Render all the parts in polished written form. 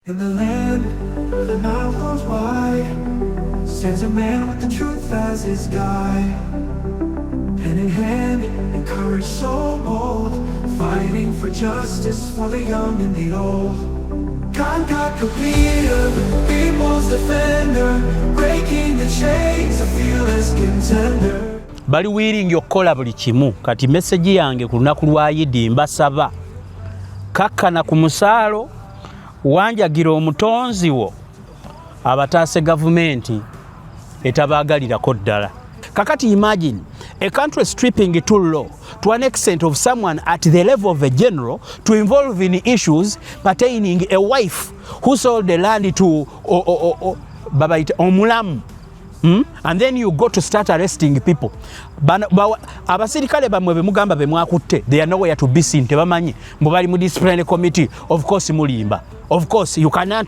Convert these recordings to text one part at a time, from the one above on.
In the land of the Nile goes wide, stands a man with the truth as his guide. Pen in hand and courage so bold, fighting for justice for the young and the old. Conquer leader, people's defender, breaking the chains of fearless contender. Bali willing okukola buli kimu. Kati message yange ku lunaku lwa Yidi mbasaba kakkana ku musaalo wanjagira omutonzi wo abataase gavumenti etabaagalirako ddala. Kakati imagine a country stripping too low to an extent of someone at the level of a general to involve in issues pertaining a wife who sold the land to omulamu. And then you go to start arresting people. Abasirikale bamwe bemugamba bemwakutte, they are nowhere to be seen. Tebamanyi mubali mu disciplinary committee, of course mulimba. Of course you cannot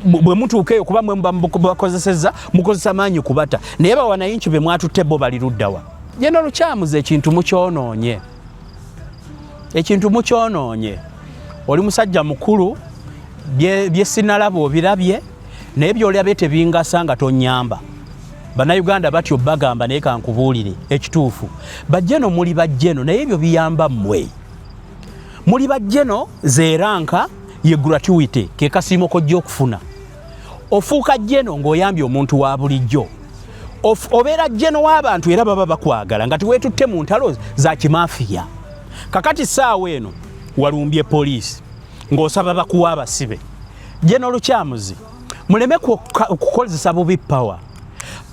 bwe muntu ukeyo kuba mwe bakozeseza mukozesa manyi kubata. Naye ba wananchi bemwatutte bo bali luddawa. General Kyamuze ekintu mukyonoonye. Ekintu mukyonoonye. Oli musajja mukulu bye sinalabo obirabye. Naye byolabye tebingasa nga tonyamba. Bannayuganda batyo bagamba naye kankubuulire ekituufu. Bajjeno muli bajjeno naye ebyo biyamba mmwe. Muli bajjeno zeeranka ye gratuity ke kasiimo kojja okufuna. Ofuuka jjeno ng'oyambye omuntu wa bulijjo. Obeera jjeno w'abantu era baba bakwagala nga tiweetutte mu ntalo za kimafiya. Kakati saawa eno walumbye poliisi ng'osaba bakuwa abasibe. General Kyamuzi muleme kukozesa bubi power.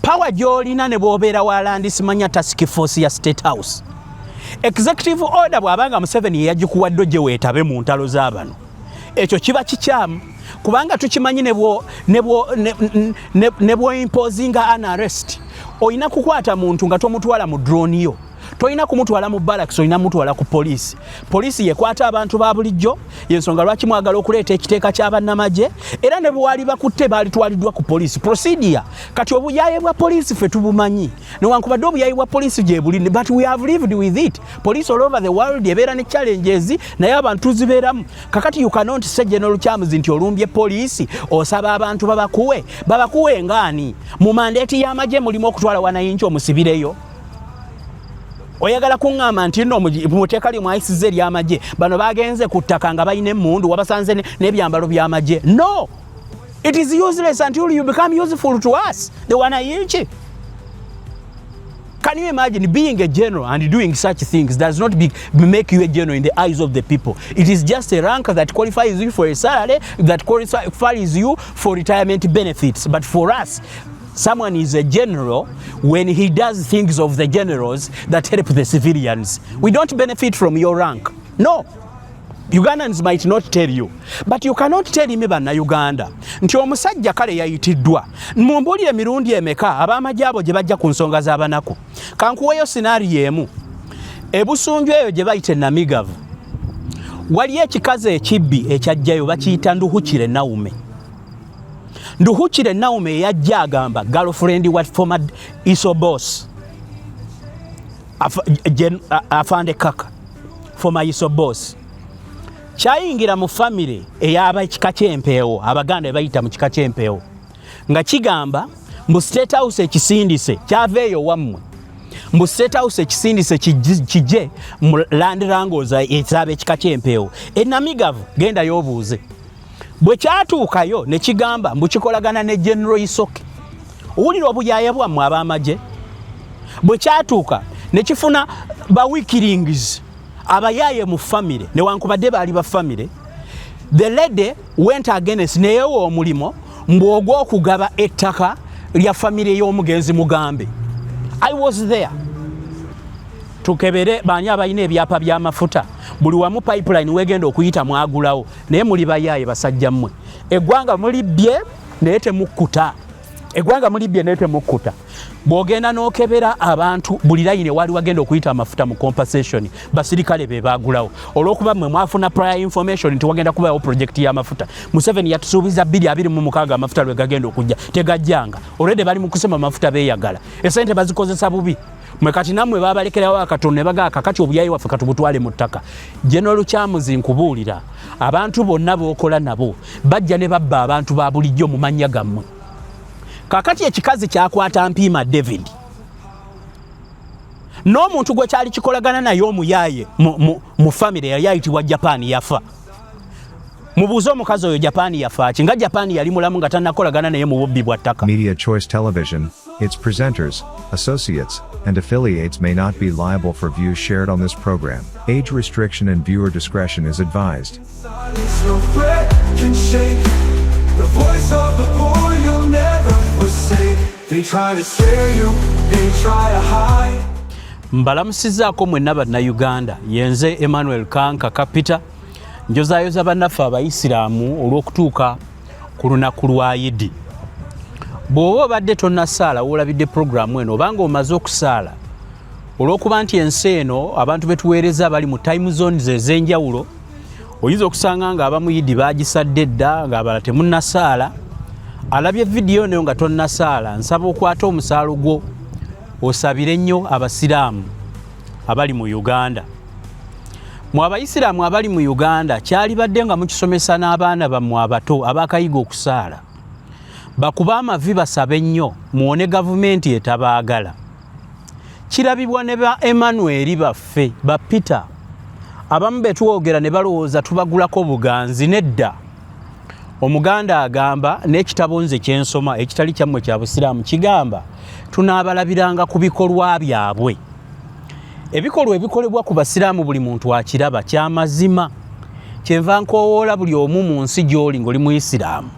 Power gy'olina ne bw'obeera wa land simanya task force ya State House. Executive order bw'abanga Museveni yagikuwadde gye weetabe mu ntalo z'abano. Ekyo kiba kikyamu kubanga tukimanyi ne bwo imposinga an arrest. Oyina kukwata muntu nga tomutwala mu drone yo. Toyina kumutwala mu barracks, oyina mutwala ku police. Police yekwata abantu ba bulijjo, yensonga lwaki mwagala okuleeta ekiteeka ky'abannamagye, era ne bwali bakutte balitwaliddwa ku police. Procedure kati obuyaye bwa police fe tubumanyi. Newankubadde obuyaye bwa police gye buli, but we have lived with it. Police all over the world ebeera ne challenges naye abantu zibeeramu. Kakati you cannot say General Kyamuzi nti olumbye police osaba abantu babakuwe ngaani. Mu mandate y'amagye mulimu okutwala wanayinchi omusibireyo. Oyagala kuŋŋamba nti nno mu tteeka lye mwayisiza ery'amagye bano bagenze ku ttaka nga balina emmundu wabasanze n'ebyambalo by'amagye. No! It is useless until you become useful to us, the wananchi. Can you imagine being a general and doing such things does not make you a general in the eyes of the people. It is just a rank that qualifies you for a salary, that qualifies you for retirement benefits. But for us, someone is a general when he does things of the generals that help the civilians. We don't benefit from your rank. No. Ugandans might not tell you. But you cannot tell me bannayuganda nti omusajja kale yayitiddwa. Mumbuulire mirundi emeka ab'amagye abo gye bajja ku nsonga z'abanaku. Kankuweeyo scenario emu. Ebusunju eyo gye bayita Namigavu. Waliyo ekikazi ekibbi ekyajjayo bakiyita Nduhukire Naume. Nduhukire Naume yajja agamba girlfriend wa former ISO boss Afande Kaka former ISO boss kyayingira mu family eyaba ekika ky'empeewo abaganda bayita mu kika ky'empeewo nga kigamba mu State House ekisindise kyaveeyo wammwe mu State House ekisindise kijje mu Land Wrangles ezaba ekika ky'empeewo Namigavu genda y'obuuze. Bwe kyatuukayo ne kigamba mbukikolagana ne General Isoke. Owulira obuyaaya bwammwe ab'amagye. Bwe kyatuuka ne kifuna bawikirings abayaaye mu family newankubadde baali ba family. The lady went against neyewo omulimo mbw'ogw'okugaba ettaka lya family y'omugenzi Mugambe. I was there. Tukebere baani abalina ebyapa by'amafuta buli wamu pipeline wegenda okuyita mwagulawo naye muli bayaaye basajja mmwe. Eggwanga mulibbye naye temukkuta. Eggwanga mulibbye naye temukkuta. Bw'ogenda n'okebera abantu buli layini wali wagenda okuyita amafuta mu compensation basirikale be baagulawo. Olw'okuba mmwe mwafuna prior information nti wagenda kubawo project y'amafuta. Museveni yatusuubiza 226 amafuta lwe gagenda okujja tegajjanga. Already bali mu kusema amafuta beeyagala. Esente bazikozesa bubi. mwe kati nammwe babalekerawo akatonda ne bagaa kakati obuyayi waffe katubutwale mu ttaka. General Kyamuzi nkubuulira abantu bonna b'okola nabo bajja ne babba abantu ba bulijjo mu mannya gammwe. Kakati ekikazi kyakwata Mpiima David n'omuntu gwe kyali kikolagana naye omuyaaye mu famire yali ayitibwa Japan yafa. Mubuuze omukazi oyo Japan yafa ki nga Japan yali mulamu nga tannakolagana naye mu bubbi bwa ttaka. Media Choice Television, its presenters, associates, and affiliates may not be liable for views shared on this program. Age restriction and viewer discretion is advised. Silence, no threat can shake the voice of the poor you'll never forsake. They try to scare you, they try to hide. Mbalamusizaako mwenna bannayuganda, yenze Emmanuel Kanka Kapita njozaayoza bannaffe Abayisiraamu olw'okutuuka ku lunaku lwa Idi. Bw'oba obadde tonnasaala woolabidde puroguramu eno obanga omaze okusaala olw'okuba nti ensi eno abantu betuweereza bali mu time zones ez'enjawulo, oyinza okusanga ng'abamu Idi baagisadde edda ng'abalala temunnasaala. Alabye vidiyo nayo nga tonnasaala, nsaba okwata omusaalo gwo osabire nnyo Abasiraamu abali mu Uganda. Mu Abayisiraamu abali mu Uganda kyali badde nga mukisomesa n'abaana bammwe abato abakayiga okusaala. Bakuba amavi basabe nnyo muwone gavumenti etabaagala. Kirabibwa ne ba Emmanuel baffe ba Peter abamu betwogera ne balowooza tubagulako buganzi. Nedda. Omuganda agamba n'ekitabo nze kyensoma ekitali kyammwe kya Busiraamu kigamba tunaabalabiranga ku bikolwa byabwe. Ebikolwa ebikolebwa ku Basiraamu buli muntu akiraba kya mazima. Kyenva nkowoola buli omu mu nsi gy'oli ng'oli Muyisiraamu.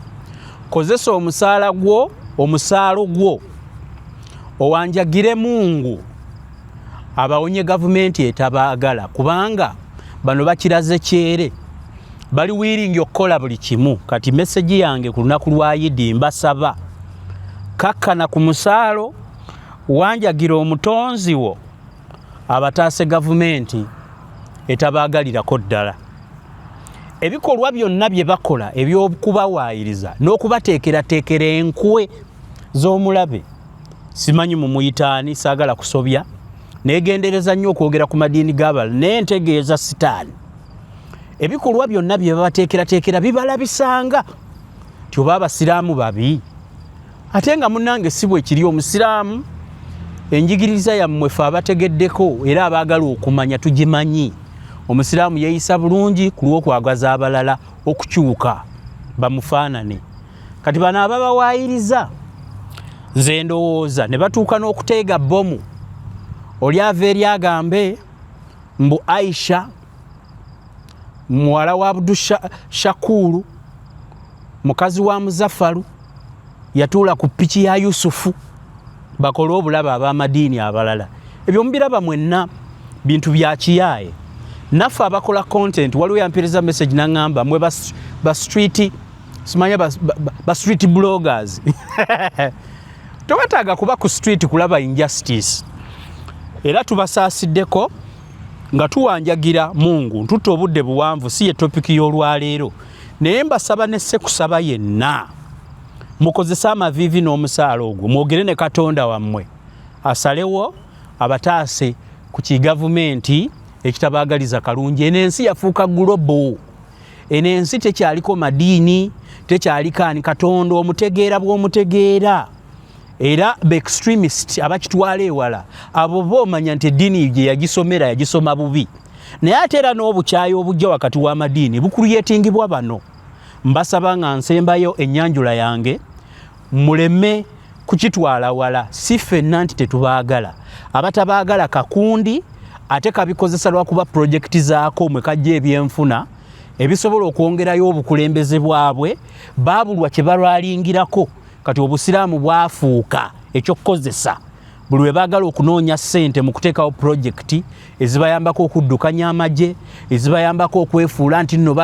Kozesa omusaalo gwo owanjagire Mungu abawonye gavumenti etabaagala, kubanga bano bakiraze kyere bali wiringi okukola buli kimu. Kati meseji yange ku lunaku lwa Idi mbasaba kakkana ku musaalo wanjagira omutonzi wo abataase gavumenti etabaagalirako ddala. Ebikolwa byonna bye bakola eby'okubawaayiriza n'okubateekerateekera enkwe z'omulabe, simanyi mu muyitaani, saagala kusobya, neegendereza nnyo okwogera ku madiini g'abalala n'entegeeza sitaani. Ebikolwa byonna bye babateekerateekera bibalabisanga nti oba Abasiraamu babi. Ate nga munnange si bwe kiri Omusiraamu, enjigiriza yammwe ffe abategeddeko era abaagala okumanya tugimanyi. Omusiraamu yeeyisa bulungi ku lw'okwagaza abalala okukyuka bamufaanane. Kati bano ababawaayiriza nze ndowooza ne batuuka n'okuteega bbomu. Oli ava eri agambe mbu Aisha muwala wa Abdu Shakuru mukazi wa Muzaffaru yatuula ku ppiki ya Yusufu bakole obulaba ab'amadiini abalala. Ebyo mubiraba mwenna bintu bya kiyaaye. Naffe abakola content waliwo yampeereza message n'aŋŋamba mwe ba street simanya ba street bloggers tewetaaga kuba ku street kulaba injustice. Era tubasaasiddeko nga tuwanjagira Mungu ntutta obudde buwanvu, si ye topiki y'olwaleero, naye mbasaba ne ssekusaba yenna mukozesa amaviivi n'omusaalo ogwo mwogere ne Katonda wammwe asalewo abataase ku kigavumenti ekitabaagaliza kalungi. Eno ensi yafuuka global. Eno ensi tekyaliko madiini, tekyaliko ani Katonda omutegeera bw'omutegeera. Era be-extremist abakitwala ewala abo boomanya nti eddiini gye yagisomera yagisoma bubi. Naye ate era n'obukyayi obujja wakati w'amadiini bukulyetingibwa bano. Mbasaba nga nsembayo ennyanjula yange muleme kukitwala wala. Si ffenna nti tetubaagala, abatabaagala kakundi ate kabikozesa lwakuba projekiti zaako mwe kajja ebyenfuna ebisobola okwongerayo obukulembeze bwabwe baabulwa kye balwalingirako. Kati Obusiraamu bwafuuka ekyokukozesa buli we baagala okunoonya ssente mu kuteekawo projekiti ezibayambako okuddukanya amagye, ezibayambako okwefuula nti nno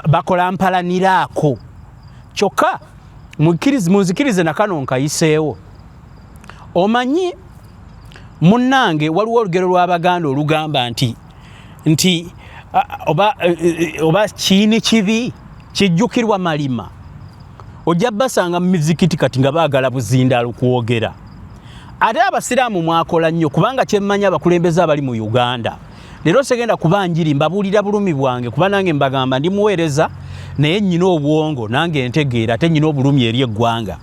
bakola mpalaniraako. Kyokka munzikirize na kano nkayiseewo. Omanyi munnange waliwo olugero lw'Abaganda olugamba nti oba kiini kibi kijjukirwa malima. Ojja basanga mu mizikiti kati nga baagala buzindaalo kwogera. ate abasiraamu mwakola nnyo kubanga kyemmanya abakulembeze abali mu Uganda leero segenda kuba njiri mbabuulira bulumi bwange kuba nange mbagamba ndi muweereza naye nnyina obwongo nange ntegeera ate nnyina obulumi eri eggwanga.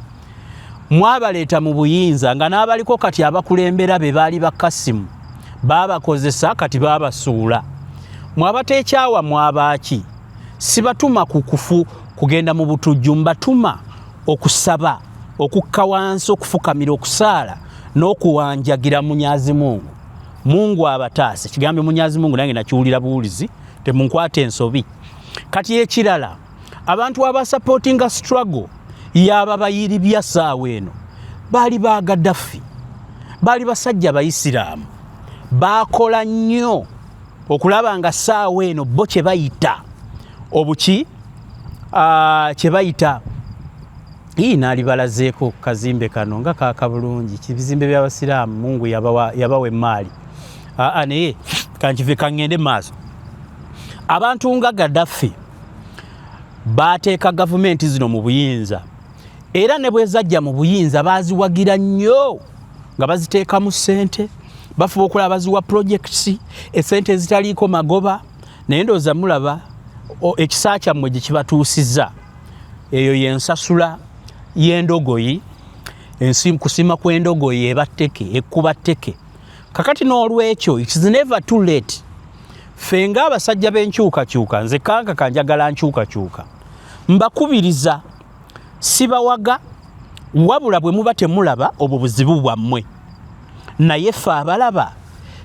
Mwabaleeta mu buyinza nga n'abaliko kati abakulembera be baali bakasimu baabakozesa kati baabasuula. Mwabateekyawa mwabaaki sibatuma ku kufu kugenda mu butujju mbatuma okusaba okukka wansi okufukamira okusaala n'okuwanjagira Munyazi Mungu. Mungu abataase kigambe Munyazi Mungu nange nakiwulira buwulizi temunkwate ensobi. Kati ekirala abantu abasupportinga struggle yaba bayiribya saawa eno baali ba Gaddafi baali basajja Bayisiraamu bakola nnyo okulaba nga saawa eno bo kye bayita obuki kye bayita naali balazeeko kazimbe kano nga kaaka bulungi kibizimbe by'Abasiraamu Mungu yabawa emaali naye kankive kangende maaso. Abantu nga Gaddafi baateeka gavumenti zino mu buyinza era ne bwe zajja mu buyinza baaziwagira nnyo nga baziteekamu ssente bafuba okulaba baziwa projects essente ezitaliiko magoba naye ndowooza mulaba ekisa kyammwe gye kibatuusizza eyo yensasula y'endogoyi kusima kw'endogoyi eba tteke ekkuba tteke. Kakati n'olwekyo it is never too late ffe ng'abasajja b'enkyukakyuka nze kanka kanjagala nkyukakyuka mbakubiriza sibawaga wabula bwe muba temulaba obwo buzibu bwammwe naye ffe abalaba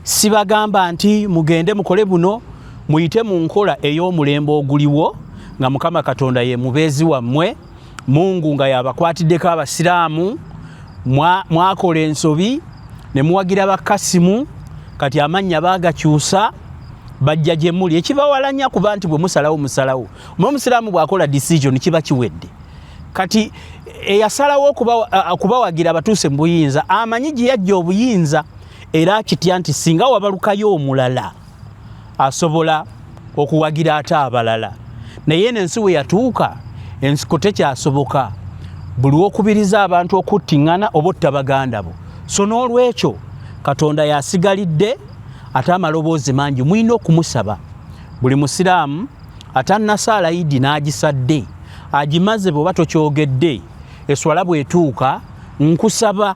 sibagamba nti mugende mukole buno muyite mu nkola ey'omulembe oguliwo nga Mukama Katonda ye mubeezi wammwe Mungu nga yabakwatiddeko Abasiraamu mwakola ensobi ne muwagira bakasimu kati amannya baagakyusa bajja gye muli ekibawalanya kuba nti bwe musalawo musalawo Omusiraamu bw'akola decision kiba kiwedde. Kati eyasalawo okubawagira abatuuse mu buyinza amanyi gye yajja obuyinza era kitya nti singa wabalukayo omulala asobola okuwagira ate abalala naye n'ensi we yatuuka ensiko tekyasoboka buli okubiriza abantu okuttiŋŋana oba otta baganda bo. So n'olwekyo Katonda yasigalidde ate amaloboozi mangi mulina okumusaba. Buli Musiraamu atannasaala Idi n'agisadde agimaze bw'oba tokyogedde eswala bw'etuuka nkusaba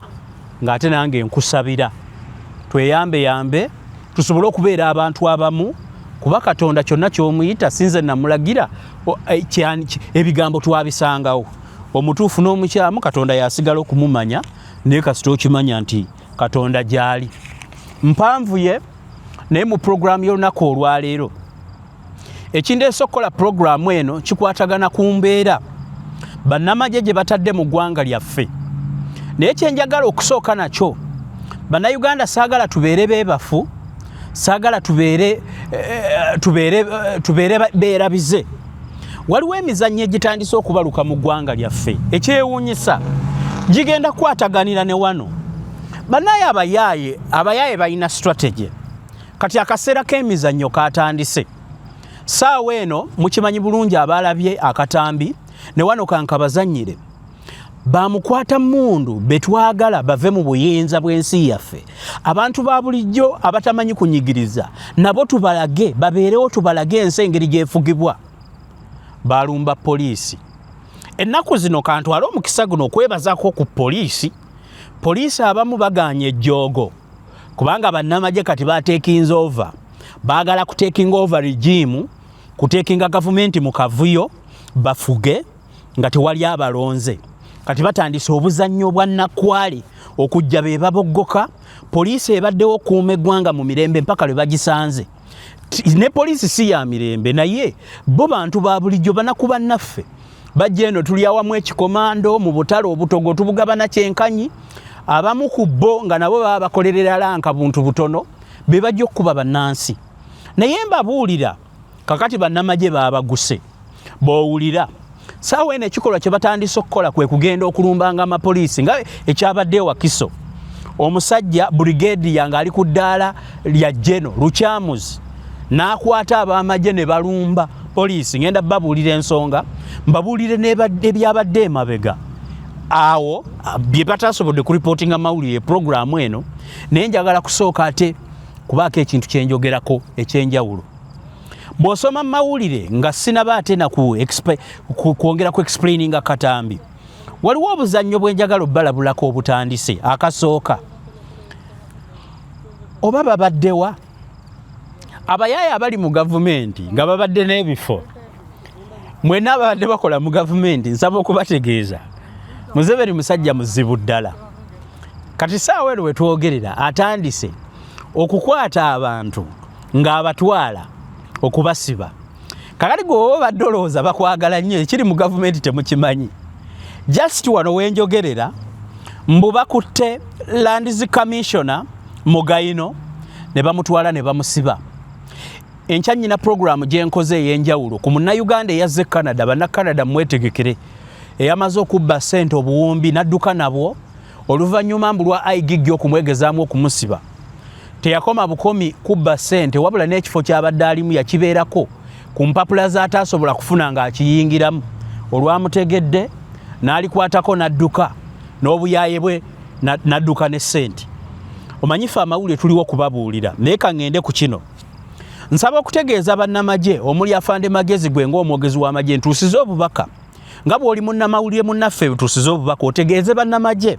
ng'ate nange nkusabira tweyambe tusobole okubeera abantu abamu kuba Katonda kyonna ky'omuyita sinze namulagira ebigambo twabisangawo omutuufu n'omukyamu Katonda yasigala okumumanya naye kasita okimanya nti Katonda gy'ali. Mpanvuye naye mu programu y'olunaku olwaleero ekindeese okukola programu eno kikwatagana ku mbeera bannamagye gye batadde mu ggwanga lyaffe naye kyenjagala okusooka nakyo bannayuganda saagala tubeere beebafu saagala tubeere beerabize. Waliwo emizannyo egitandise okubaluka mu ggwanga lyaffe ekyewuunyisa gigenda kukwataganira ne wano. Bannaye abayaaye balina strategy kati akaseera k'emizannyo katandise. Saawa eno mukimanyi bulungi abalabye akatambi ne wano kankabazannyire bamukwata mundu betwagala bave mu buyinza bw'ensi yaffe abantu ba bulijjo abatamanyi kunyigiriza nabo tubalage babeerewo tubalage ensi engeri gyefugibwa. Balumba poliisi ennaku zino kantwala omukisa guno okwebazaako ku poliisi abamu baganye ejjoogo kubanga bannamagye kati batekinze over baagala kutekinga over regime kutekinga gavumenti mu kavuyo bafuge nga tewali abalonze kati batandise obuzannyo bwa nnakwale okujja be baboggoka poliisi ebaddewo okuuma eggwanga mu mirembe mpaka lwe bagisanze. Ne poliisi si ya mirembe naye bo bantu ba bulijjo banaku bannaffe bajja eno tuli awamu ekikomando mu butale obutogo tubugabana kyenkanyi abamu ku bo nga nabo baba bakolerera lanka buntu butono be bajja okuba bannansi naye mbabuulira kakati bannamagye babaguse bowulira saawa eno ekikolwa kye batandise okukola kwe kugenda okulumbanga amapoliisi nga ekyabadde Wakiso omusajja brigade yange ali ku ddaala lya Jeno Lukyamuzi n'akwata abamagye ne balumba poliisi. Ngenda babuulira ensonga mbabuulire n'ebyabadde emabega awo bye batasobodde kuripotinga mawulire programu eno naye njagala kusooka ate kubaako ekintu kyenjogerako ekyenjawulo. Bw'osoma mawulire nga sinaba ate na kwongera ku explaininga katambi, waliwo obuzannyo bwenjagala obbalabulako obutandise. Akasooka, oba babaddewa abayaaya abali mu gavumenti nga babadde n'ebifo, mwenna ababadde bakola mu gavumenti, nsaba okubategeeza Museveni musajja muzibu ddala. Kati saawa eno we twogerera atandise okukwata abantu ng'abatwala okubasiba. Kakati gwe obadde olowooza bakwagala nnyo, ekiri mu gavumenti temukimanyi. Just wano wenjogerera mbu bakutte Lands Commissioner Mugayino ne bamutwala ne bamusiba. Enkya nnyina programu gye nkoze ey'enjawulo ku munnayuganda eyazze Canada, bannakanada mwetegekere, eyamaze okubba ssente obuwumbi n'adduka nabwo oluvannyuma mbu lwa igigi okumwegezaamu okumusiba. Teyakoma bukomi kubba ssente, wabula n'ekifo ky'abadde alimu yakibeerako ku mpapula z'ataasobola kufuna ng'akiyingiramu. Olwamutegedde n'alikwatako n'adduka, n'obuyaaye bwe n'adduka ne ssente. Omanyifu amawulire tuliwo kubabuulira, naye ka ŋŋende ku kino. Nsaba okutegeeza bannamagye omuli Afande Magezi gwe ng'omwogezi w'amagye ntuusize obubaka. Nga bw'oli munnamawulire munnaffe ntuusize obubaka otegeeze bannamagye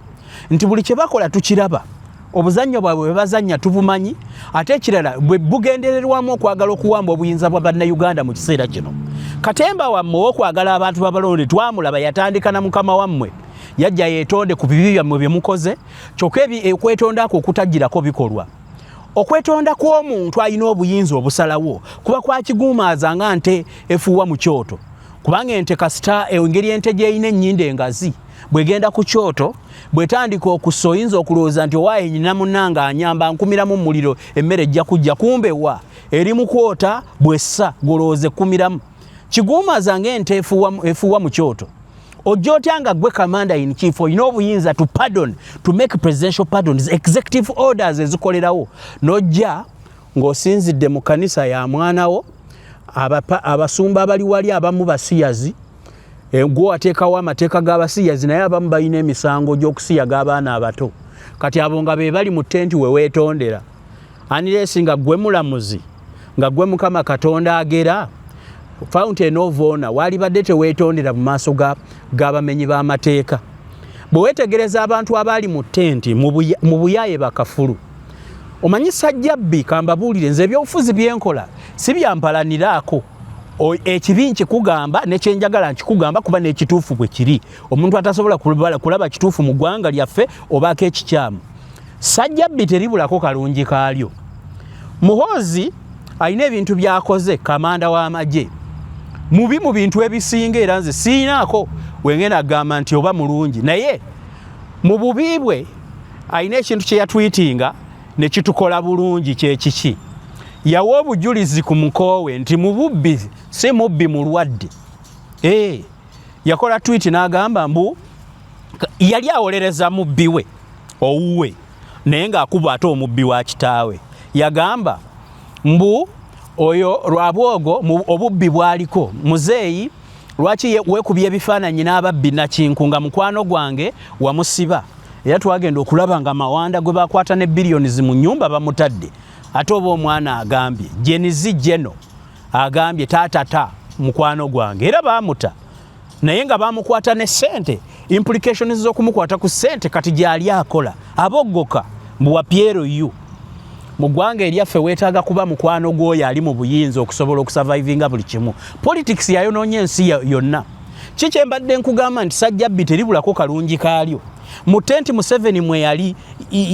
nti buli kye bakola tukiraba. Obuzannyo bwabwe bwe bazannya tubumanyi, ate ekirala bwe bugendererwamu okwagala okuwamba obuyinza bwa bannayuganda mu kiseera kino. Katemba wammwe okwagala abantu babalonde twamulaba yatandika na mukama wammwe. Yajja yeetonde ku bibi byammwe bye mukoze, kyokka okwetondako okutagirako bikolwa. Okwetonda kw'omuntu alina obuyinza obusalawo kuba kwakiguumaaza nga nte efuuwa mu kyoto. Kubanga ente kasita engeri ente gy'erina ennyindo engazi bw'egenda ku kyoto, bw'etandika okussa oyinza okulowooza nti owaaye nnyina munnanga anyamba nkumiramu muliro emmere ejja kujja, kumbe wa eri mu kwota bw'essa golowooze kumiramu. Kiguumaaza ng'ente efuuwa mu kyoto. Ojja otya nga gwe commander in chief olina obuyinza to pardon, to make presidential pardons, executive orders ezikolerawo, n'ojja ng'osinzidde mu kanisa ya mwanawo, abasumba abali wali abamu basiyazi, gwe wateekawo amateeka g'abasiyazi naye abamu balina emisango gy'okusiyaga abaana abato. Kati abo nga be bali mu ttenti we weetondera. Aniresi nga gwe mulamuzi, nga gwe Mukama Katonda agera, Fountain of Honor wali badde teweetondera mu maaso g'abamenyi b'amateeka. Bwe weetegereza abantu abali mu ttenti mu buyaaye bakafulu, omanyi Sajjabbi kambabuulire nze ebyobufuzi byenkola si byampalaniraako. Ekibi nkikugamba nekyenjagala nkikugamba kuba n'ekituufu bwe kiri. Omuntu atasobola kulaba kituufu mu ggwanga lyaffe obaako ekikyamu. Sajjabbi teribulako kalungi kaalyo. Muhoozi alina ebintu byakoze, kamanda w'amagye mubi mu bintu ebisinga, era nze siinaako wengenda agamba nti oba mulungi, naye mu bubi bwe alina ekintu kye yatwitinga ne kitukola bulungi. Kye kiki? Yawa obujulizi ku mukoowe nti mububbi si mubbi mulwadde. Yakola tweet n'agamba mbu yali awolereza mubbi we owuwe naye ng'akuba ate omubbi wa kitaawe. Yagamba mbu oyo lwabwogo obubbi bwaliko muzeeyi lwaki weekubye ebifaananyi n'ababbi nakinkunga mukwano gwange wamusiba. Era twagenda okulaba nga mawanda gwe bakwata ne billions mu nnyumba bamutadde. Ate oba omwana agambye jenizi jeno agambye taatata mukwano gwange, era baamuta naye nga bamukwata ne ssente. Implications z'okumukwata ku ssente kati gyali akola aboggoka mbuwa Piero yu. Mu ggwanga eryaffe weetaaga kuba mukwano gw'oyo ali mu buyinza okusobola okusurvivinga buli kimu. Politics yayonoonye ensi yonna. Kiki mbadde nkugamba nti Sajjabbi teribulako kalungi kaalyo. Mu ttenti Museveni mwe yali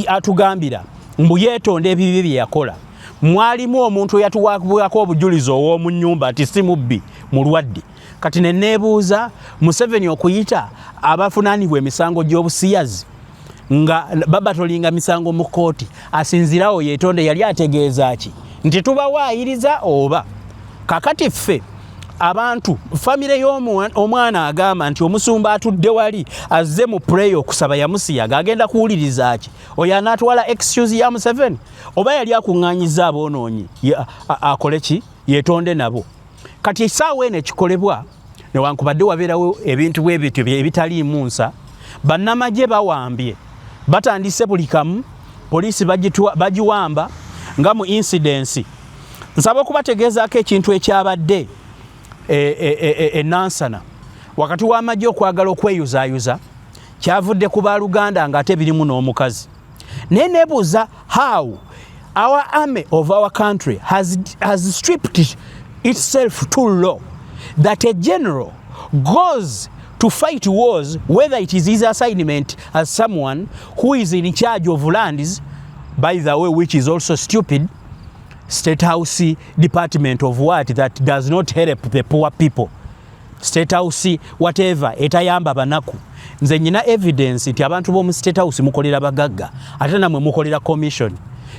atugambira mbu yeetonda ebibi bye yakola, mwalimu omuntu eyatuwaako obujulizi ow'omu nnyumba ati si mubbi mulwadde. Kati ne neebuuza Museveni okuyita abafunaanibwa emisango gy'obusiyazi nga babatolinga misango mu kkooti asinzirawo yeetonde, yali ategeeza ki? Nti tubawaayiriza oba? Kakati ffe abantu famire y'omwana agamba nti omusumba atudde wali azze mu prayer okusaba yamusiyaga, agenda kuwuliriza ki? Oyo anaatwala excuse ya Museveni? Oba yali akuŋŋaanyiza aboonoonyi akole ki? Yeetonde nabo. Kati essaawa eno ekikolebwa newankubadde wabeerawo ebintu bwe bityo ebitaliimu nsa, bannamagye bawambye batandise buli kamu poliisi bagiwamba nga mu incidence. Nsaba okubategeezaako ekintu ekyabadde Nansana wakati w'amagye okwagala okweyuzaayuza kyavudde ku baaluganda ng'ate birimu n'omukazi. Naye neebuuza how our army of our country has stripped itself too low that a general goes to fight wars, whether it is his assignment as someone who is in charge of lands, by the way, which is also stupid, State House Department of what that does not help the poor people. State House whatever etayamba banaku. Nze nyina evidence nti abantu b'omu State House mukolera bagagga ate namwe mukolera commission.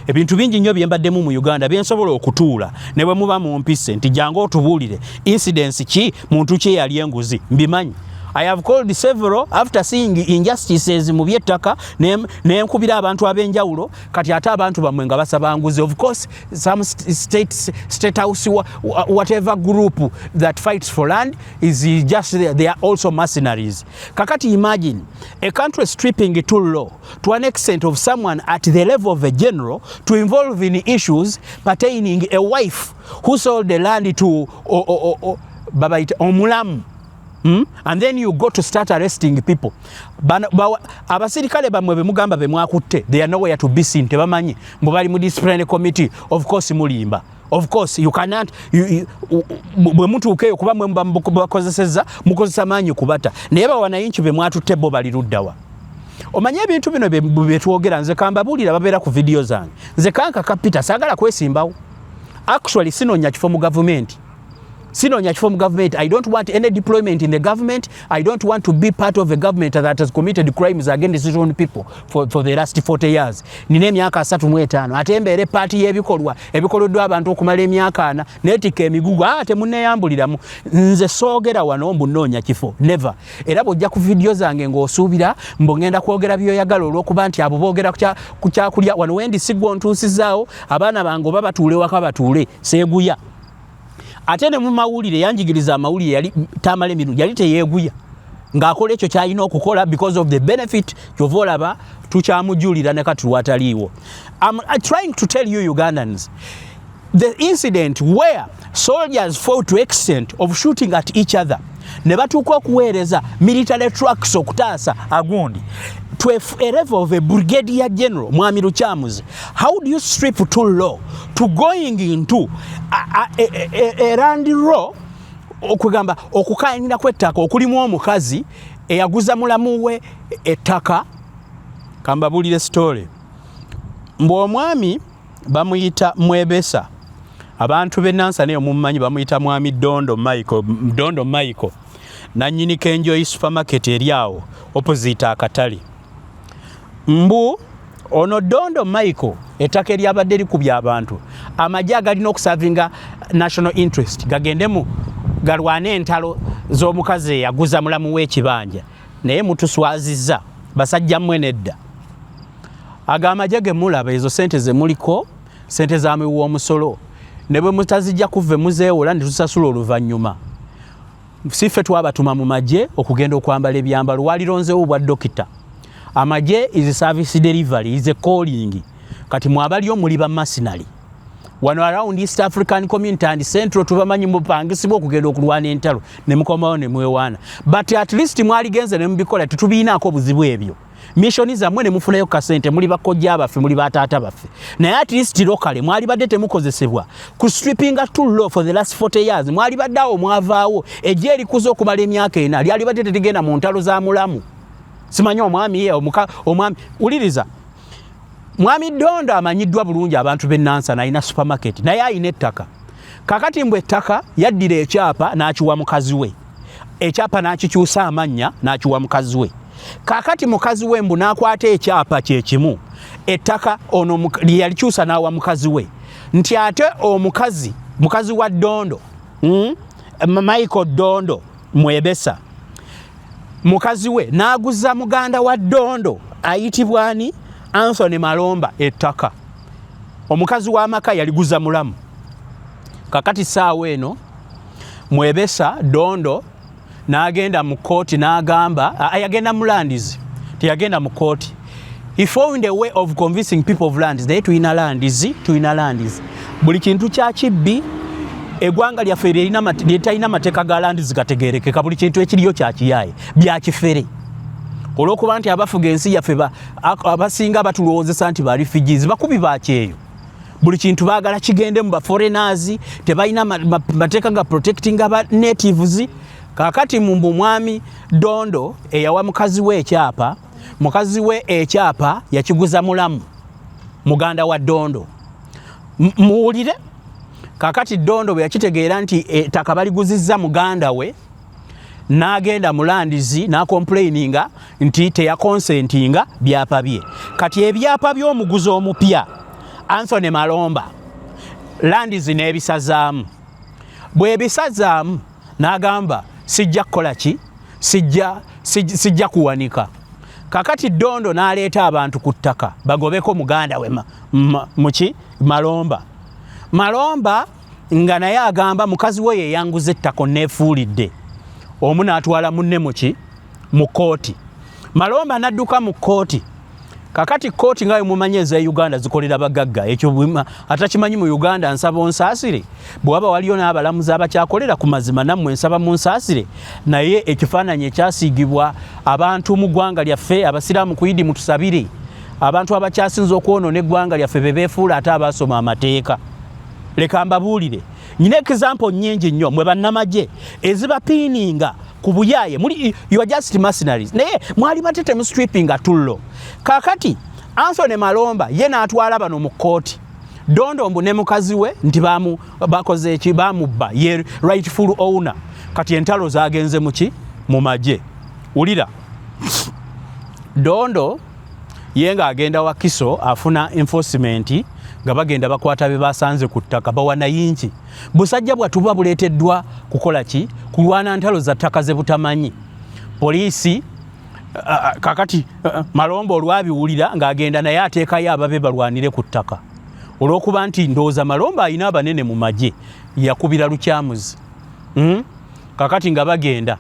Ebintu bingi nnyo byembaddemu mu Uganda byensobola okutuula ne bwe muba mu mpise nti jangu otubuulire incidence ki muntu ki yali enguzi mbimanyi. I have called several after seeing injustices mu byettaka n'enkubira abantu ab'enjawulo kati ate abantu bamwe nga basaba nguzi. Of course some state house whatever group that fights for land is just they are also mercenaries. Kakati imagine a country stripping it too low to an extent of someone at the level of a general to involve in issues pertaining a wife who sold the land to babaita omulamu. And then you go to start arresting people. Abasirikale bamwe bemugamba bemwakutte, they are nowhere to be seen. Tebamanyi mubali mu disciplinary committee, of course mulimba. Of course you cannot bwe muntu ukeyo kuba mwe bakozeseza mukozesa manyi kubata. Naye wananchi bemwatutte bo bali luddawa. Omanye ebintu bino betwogera nze kambabulira babeera ku video zange. Nze kanka kapita sagala kwesimbawo. Actually sinonya kifo mu government. I don't want any deployment in the government. I don't want to be part of a government that has committed crimes against its own people for the last 40 years. Nine emyaka 35 ate mbeere party y'ebikolwa ebikoloddwa abantu okumala emyaka 4 netika emigugu ate munneyambuliramu. Nze soogera wano mbunoonya kifo never. Era bw'ojja ku video zange ng'osuubira mbongenda kwogera byoyagala olw'okuba nti abo boogera ku kyakulya wano wendi sigwa ontuusizaawo abaana bange oba batuule waka batuule seeguya. Ate ne mu mawulire yanjigiriza amawulire yali tamale mirundi yali teyeeguya ng'akola ekyo kyalina okukola because of the benefit kyova olaba tukyamujulira ne kati wataliiwo. I'm trying to tell you Ugandans the incident where soldiers fought to extent of shooting at each other ne batuuka okuweereza military trucks okutaasa agundi to a level of a brigadier general Mwami Luchamuzi. How do you strip too low to going into a land law okugamba okukaanira kw'ettaka okulimu omukazi eyaguza mulamu we ettaka. Kambabulire story. Omwami bamuyita Mwebesa, abantu b'e Nansana mumumanyi bamuyita Mwami Dondo Michael nannyini Kenjoyi supermarket eri awo opposite akatale. Mbu ono Dondo Michael ettaka eryabadde likubya abantu amagye agalina okusavinga national interest gagendemu galwane entalo z'omukazi eyaguza mulamu w'ekibanja naye mutuswazizza basajja mmwe nedda. Agamagye ge mulaba ezo sente ze muliko sente za miwa omusolo ne bwe mutazijja kuve muzeewola ne tusasula oluvannyuma. Siffe twabatuma mu magye okugenda okwambala ebyambalo walironzewo bwa dokita. Amagye is service delivery is a calling. Kati mwabaliyo muli ba mercenary. Wano around East African Community and Central tubamanyi mupangisibwa okugenda okulwana entalo ne mukomawo ne mwewaana. But at least mwaligenze ne mubikola tetubiinaako obuzibu ebyo. Missioni zammwe ne mufunayo kasente muli bakojja abaffe muli bataata baffe. Naye at least locally mwali badde temukozesebwa ku stripping too low for the last 40 years. Mwali badde awo mwavaawo ejje erikuza okumala emyaka 4 lyali badde tetigenda mu ntalo za mulamu. Simanyi omwami omwami uliriza Mwami Dondo amanyiddwa bulungi abantu b'e Nansana alina supermarket naye alina ettaka. Kakati mbwe ettaka yaddira ekyapa n'akiwa mukazi we. Ekyapa n'akikyusa amannya n'akiwa mukazi we. Kakati mukazi we mbu n'akwata ekyapa kye kimu ettaka ono yalikyusa n'awa mukazi we nti ate mukazi wa Dondo Michael Dondo Mwebesa mukazi we n'aguza muganda wa Dondo ayitibwa ani Anthony Malomba ettaka. Omukazi w'amaka yaliguza mulamu. Kakati saawa eno Mwebesa Dondo n'agenda mu kooti n'agamba yagenda mu landizi teyagenda mu kooti. He found a way of convincing people of lands naye tulina landizi buli kintu kya kibbi eggwanga lyaffe lyetalina mateeka ga landizi gategeerekeka buli kintu ekiriyo kya kiyaaye bya kifere olw'okuba nti abafuga ensi yaffe abasinga batulowoozesa nti ba refugees bakubi bakyeyo buli kintu baagala kigende mu ba foreigners tebalina mateeka ga protecting aba natives. Kakati mu mwami Dondo eyawa mukazi we ekyapa yakiguza mulamu muganda wa Dondo muwulire. Kakati Dondo bwe yakitegeera nti ettaka baliguzizza muganda we n'agenda mu landizi n'acomplaininga nti teyakonsentinga byapa bye. Kati ebyapa by'omuguzi omupya Anthony Malomba landizi n'ebisazaamu bwe bisazaamu n'agamba sijja kukola ki sijja kuwanika. Kakati Dondo n'aleeta abantu ku ttaka bagobeko muganda we Malomba nga naye agamba mukazi we yeyanguza ettako neefuulidde omu n'atwala munne mu kooti. Malomba n'adduka mu kooti. Kakati kooti nga mumanyi eza Uganda zikolera bagagga ekyo atakimanyi mu Uganda nsaba onsaasire bw'aba waliyo n'abalamuzi abakyakolera ku mazima nammwe nsaba mu nsaasire naye ekifaananyi ekyasiigibwa abantu mu ggwanga lyaffe abasiraamu ku Idi mutusabire abantu abakyasinza okwonoona eggwanga lyaffe be beefuula ate abaasoma amateeka. Leka mbabuulire nyina example nnyingi nnyo mwe bannamagye ezibapiininga ku buyaaye muli you are just mercenaries naye mwali batete mu stripping atullo. Kakati Anthony Malomba ye n'atwala bano mu kooti Dondo mbu ne mukazi we nti bakoze eki bamubba ye rightful owner. Kati entalo zagenze mu magye. Ulira Dondo ye nga agenda wa Kiso afuna enforcement nga bagenda bakwata be basanze ku ttaka bawana yinki busajja bwatuba buleeteddwa kukola ki kulwana ntalo za ttaka ze butamanyi poliisi. Kakati Malomba olwabiwulira ng'agenda naye ateekayo ababe balwanire ku ttaka olw'okuba nti ndowooza Malomba alina abanene mu magye yakubira lukyamuzi. Kakati nga bagenda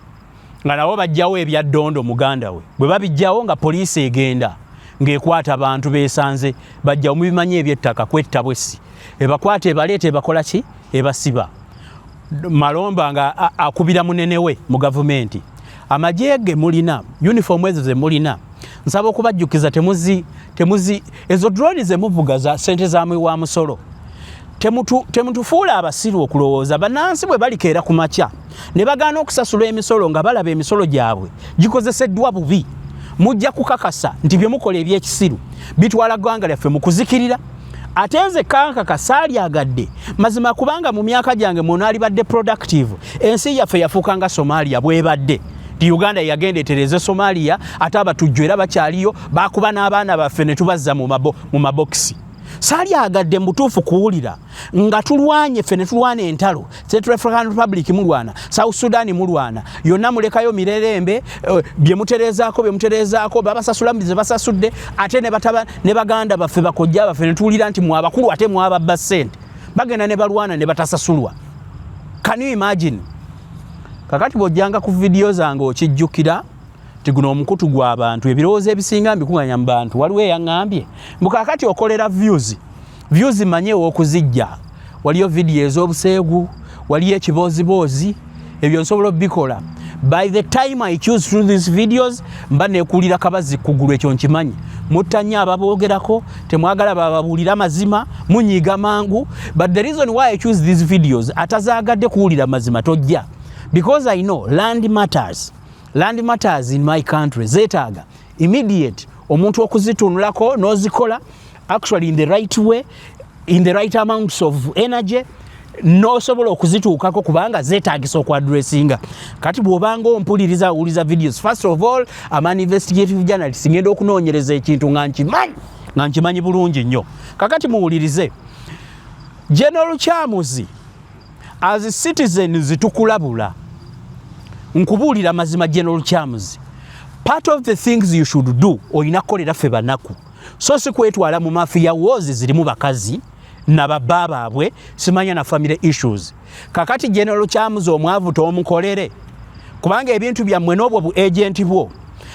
nga nabo bajjawo ebya Dondo muganda we bwe babijjawo nga poliisi egenda ng'ekwata abantu beesanze bajja mu bimanyi eby'ettaka kwetta bwesi ebakwata ebaleeta ebakola ki ebasiba. Malomba nga akubira munene we mu gavumenti amagye mulina uniform ezo ze mulina nsaba okubajjukiza temuzi ezo drone ze muvuga za sente za mwe wa musolo temutufuula abasiru okulowooza bannansi bwe balikeera ku makya ne bagaana okusasula emisolo nga balaba emisolo gyabwe gikozeseddwa bubi mujja kukakasa nti bye mukola ebyekisiru bitwala ggwanga lyaffe mu kuzikirira. Ate nze kankaka saalyagadde mazima kubanga mu myaka gyange muno alibadde productive ensi yaffe yafuuka nga Somalia bwebadde ti Uganda yagenda etereze Somalia ate abatujju era bakyaliyo bakuba n'abaana baffe ne tubazza mu mabokisi. Saalyagadde mutuufu kuwulira nga tulwanye ffe ne tulwana entalo Central African Republic mulwana South Sudan mulwana yonna mulekayo mirerembe bye muterezaako babasasula mbize basasudde ate ne baganda baffe bakojja baffe ne tuwulira nti mwabakulu ate mwababba ssente bagenda ne balwana ne batasasulwa. Can you imagine? Kakati bw'ojjanga ku video zange okijjukira ti guno omukutu gw'abantu ebirowoozo ebisinga mbikunganya mu bantu waliwo eyaŋŋambye mbu kakati okolera views manyewo okuzijja waliyo video ez'obuseegu waliyo ekiboozibozi ebyo nsobola obikola. By the time I choose through these videos mba neekuulira kabazi kugulu ekyo nkimanyi mutanya ababoogerako temwagala bababuulira mazima munyiiga mangu but the reason why I choose these videos atazaagadde kuwulira mazima tojja because I know land matters in my country zeetaaga immediate omuntu okuzitunulako n'ozikola actually in the right way in the right amounts of energy n'osobola okuzituukako kubanga zeetaagisa okwadressinga. Kati bw'obanga ompuliriza awuliza videos first of all I'm an investigative journalist ngenda okunoonyereza ekintu nga nkimanyi bulungi nnyo. Kakati muwulirize General Kyamuzi as citizens tukulabula nkubuulira mazima General Kyamuzi part of the things you should do oyina kukolera ffe banaku so si kwetwala mu mafia wars zirimu bakazi na baba baabwe simanya na family issues. Kakati General Kyamuzi omwavu toomukolere kubanga ebintu byammwe n'obwo bu agent bwo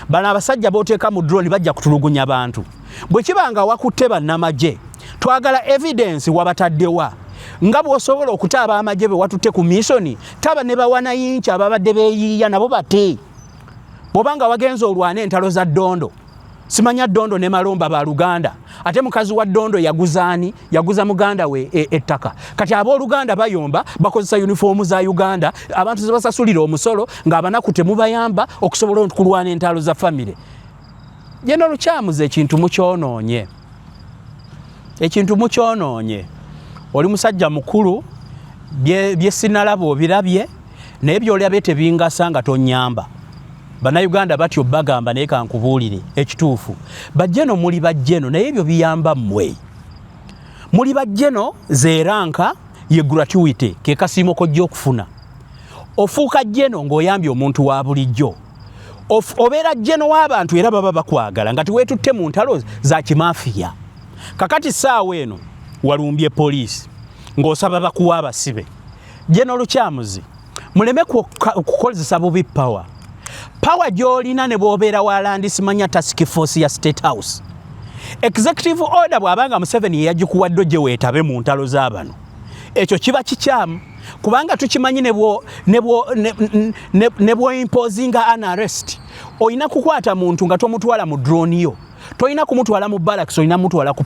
bano abasajja booteeka mu drone bajja kutulugunya abantu bwe kibanga wakutte bannamagye twagala evidence wabataddewa nga bw'osobola okutaaba amagye be watutte ku misoni taba ne bawanayinki ababadde beeyiiya nabo bate bw'obanga wagenza olwana entalo za Ddondo simanya Ddondo ne Malomba ba Luganda ate mukazi wa Ddondo yaguzaani yaguza muganda we ettaka kati abooluganda bayomba bakozesa uniformu za Uganda abantu zebasasulira omusolo ng'abanaku temubayamba okusobola okulwana entalo za famire General Kyamuze ekintu mukyonoonye oli musajja mukulu bye sinalaba obirabye naye by'olabye tebingasa nga tonyamba Bannayuganda batyo bagamba naye kankubuulire ekituufu bajjeno muli bajjeno naye ebyo biyamba mmwe muli bajjeno zeeranka ye gratuity ke kasiimo kojja okufuna ofuuka jjeno ng'oyambye omuntu wa bulijjo obeera jjeno w'abantu era baba bakwagala nga tiweetutte mu ntalo za kimafiya kakati saawa eno walumbye poliisi ng'osaba bakuwa abasibe General Kyamuze muleme kukozesa bubi power gy'olina ne bw'obeera wa Land Simanya Task Force ya State House executive order bw'abanga Museveni yagikuwadde gye weetabe mu ntalo z'abano ekyo kiba kikyamu kubanga tukimanyi ne bw'imposinga an arrest olina kukwata muntu nga tomutwala mu drone yo toyina kumutwala mu barracks olina mutwala ku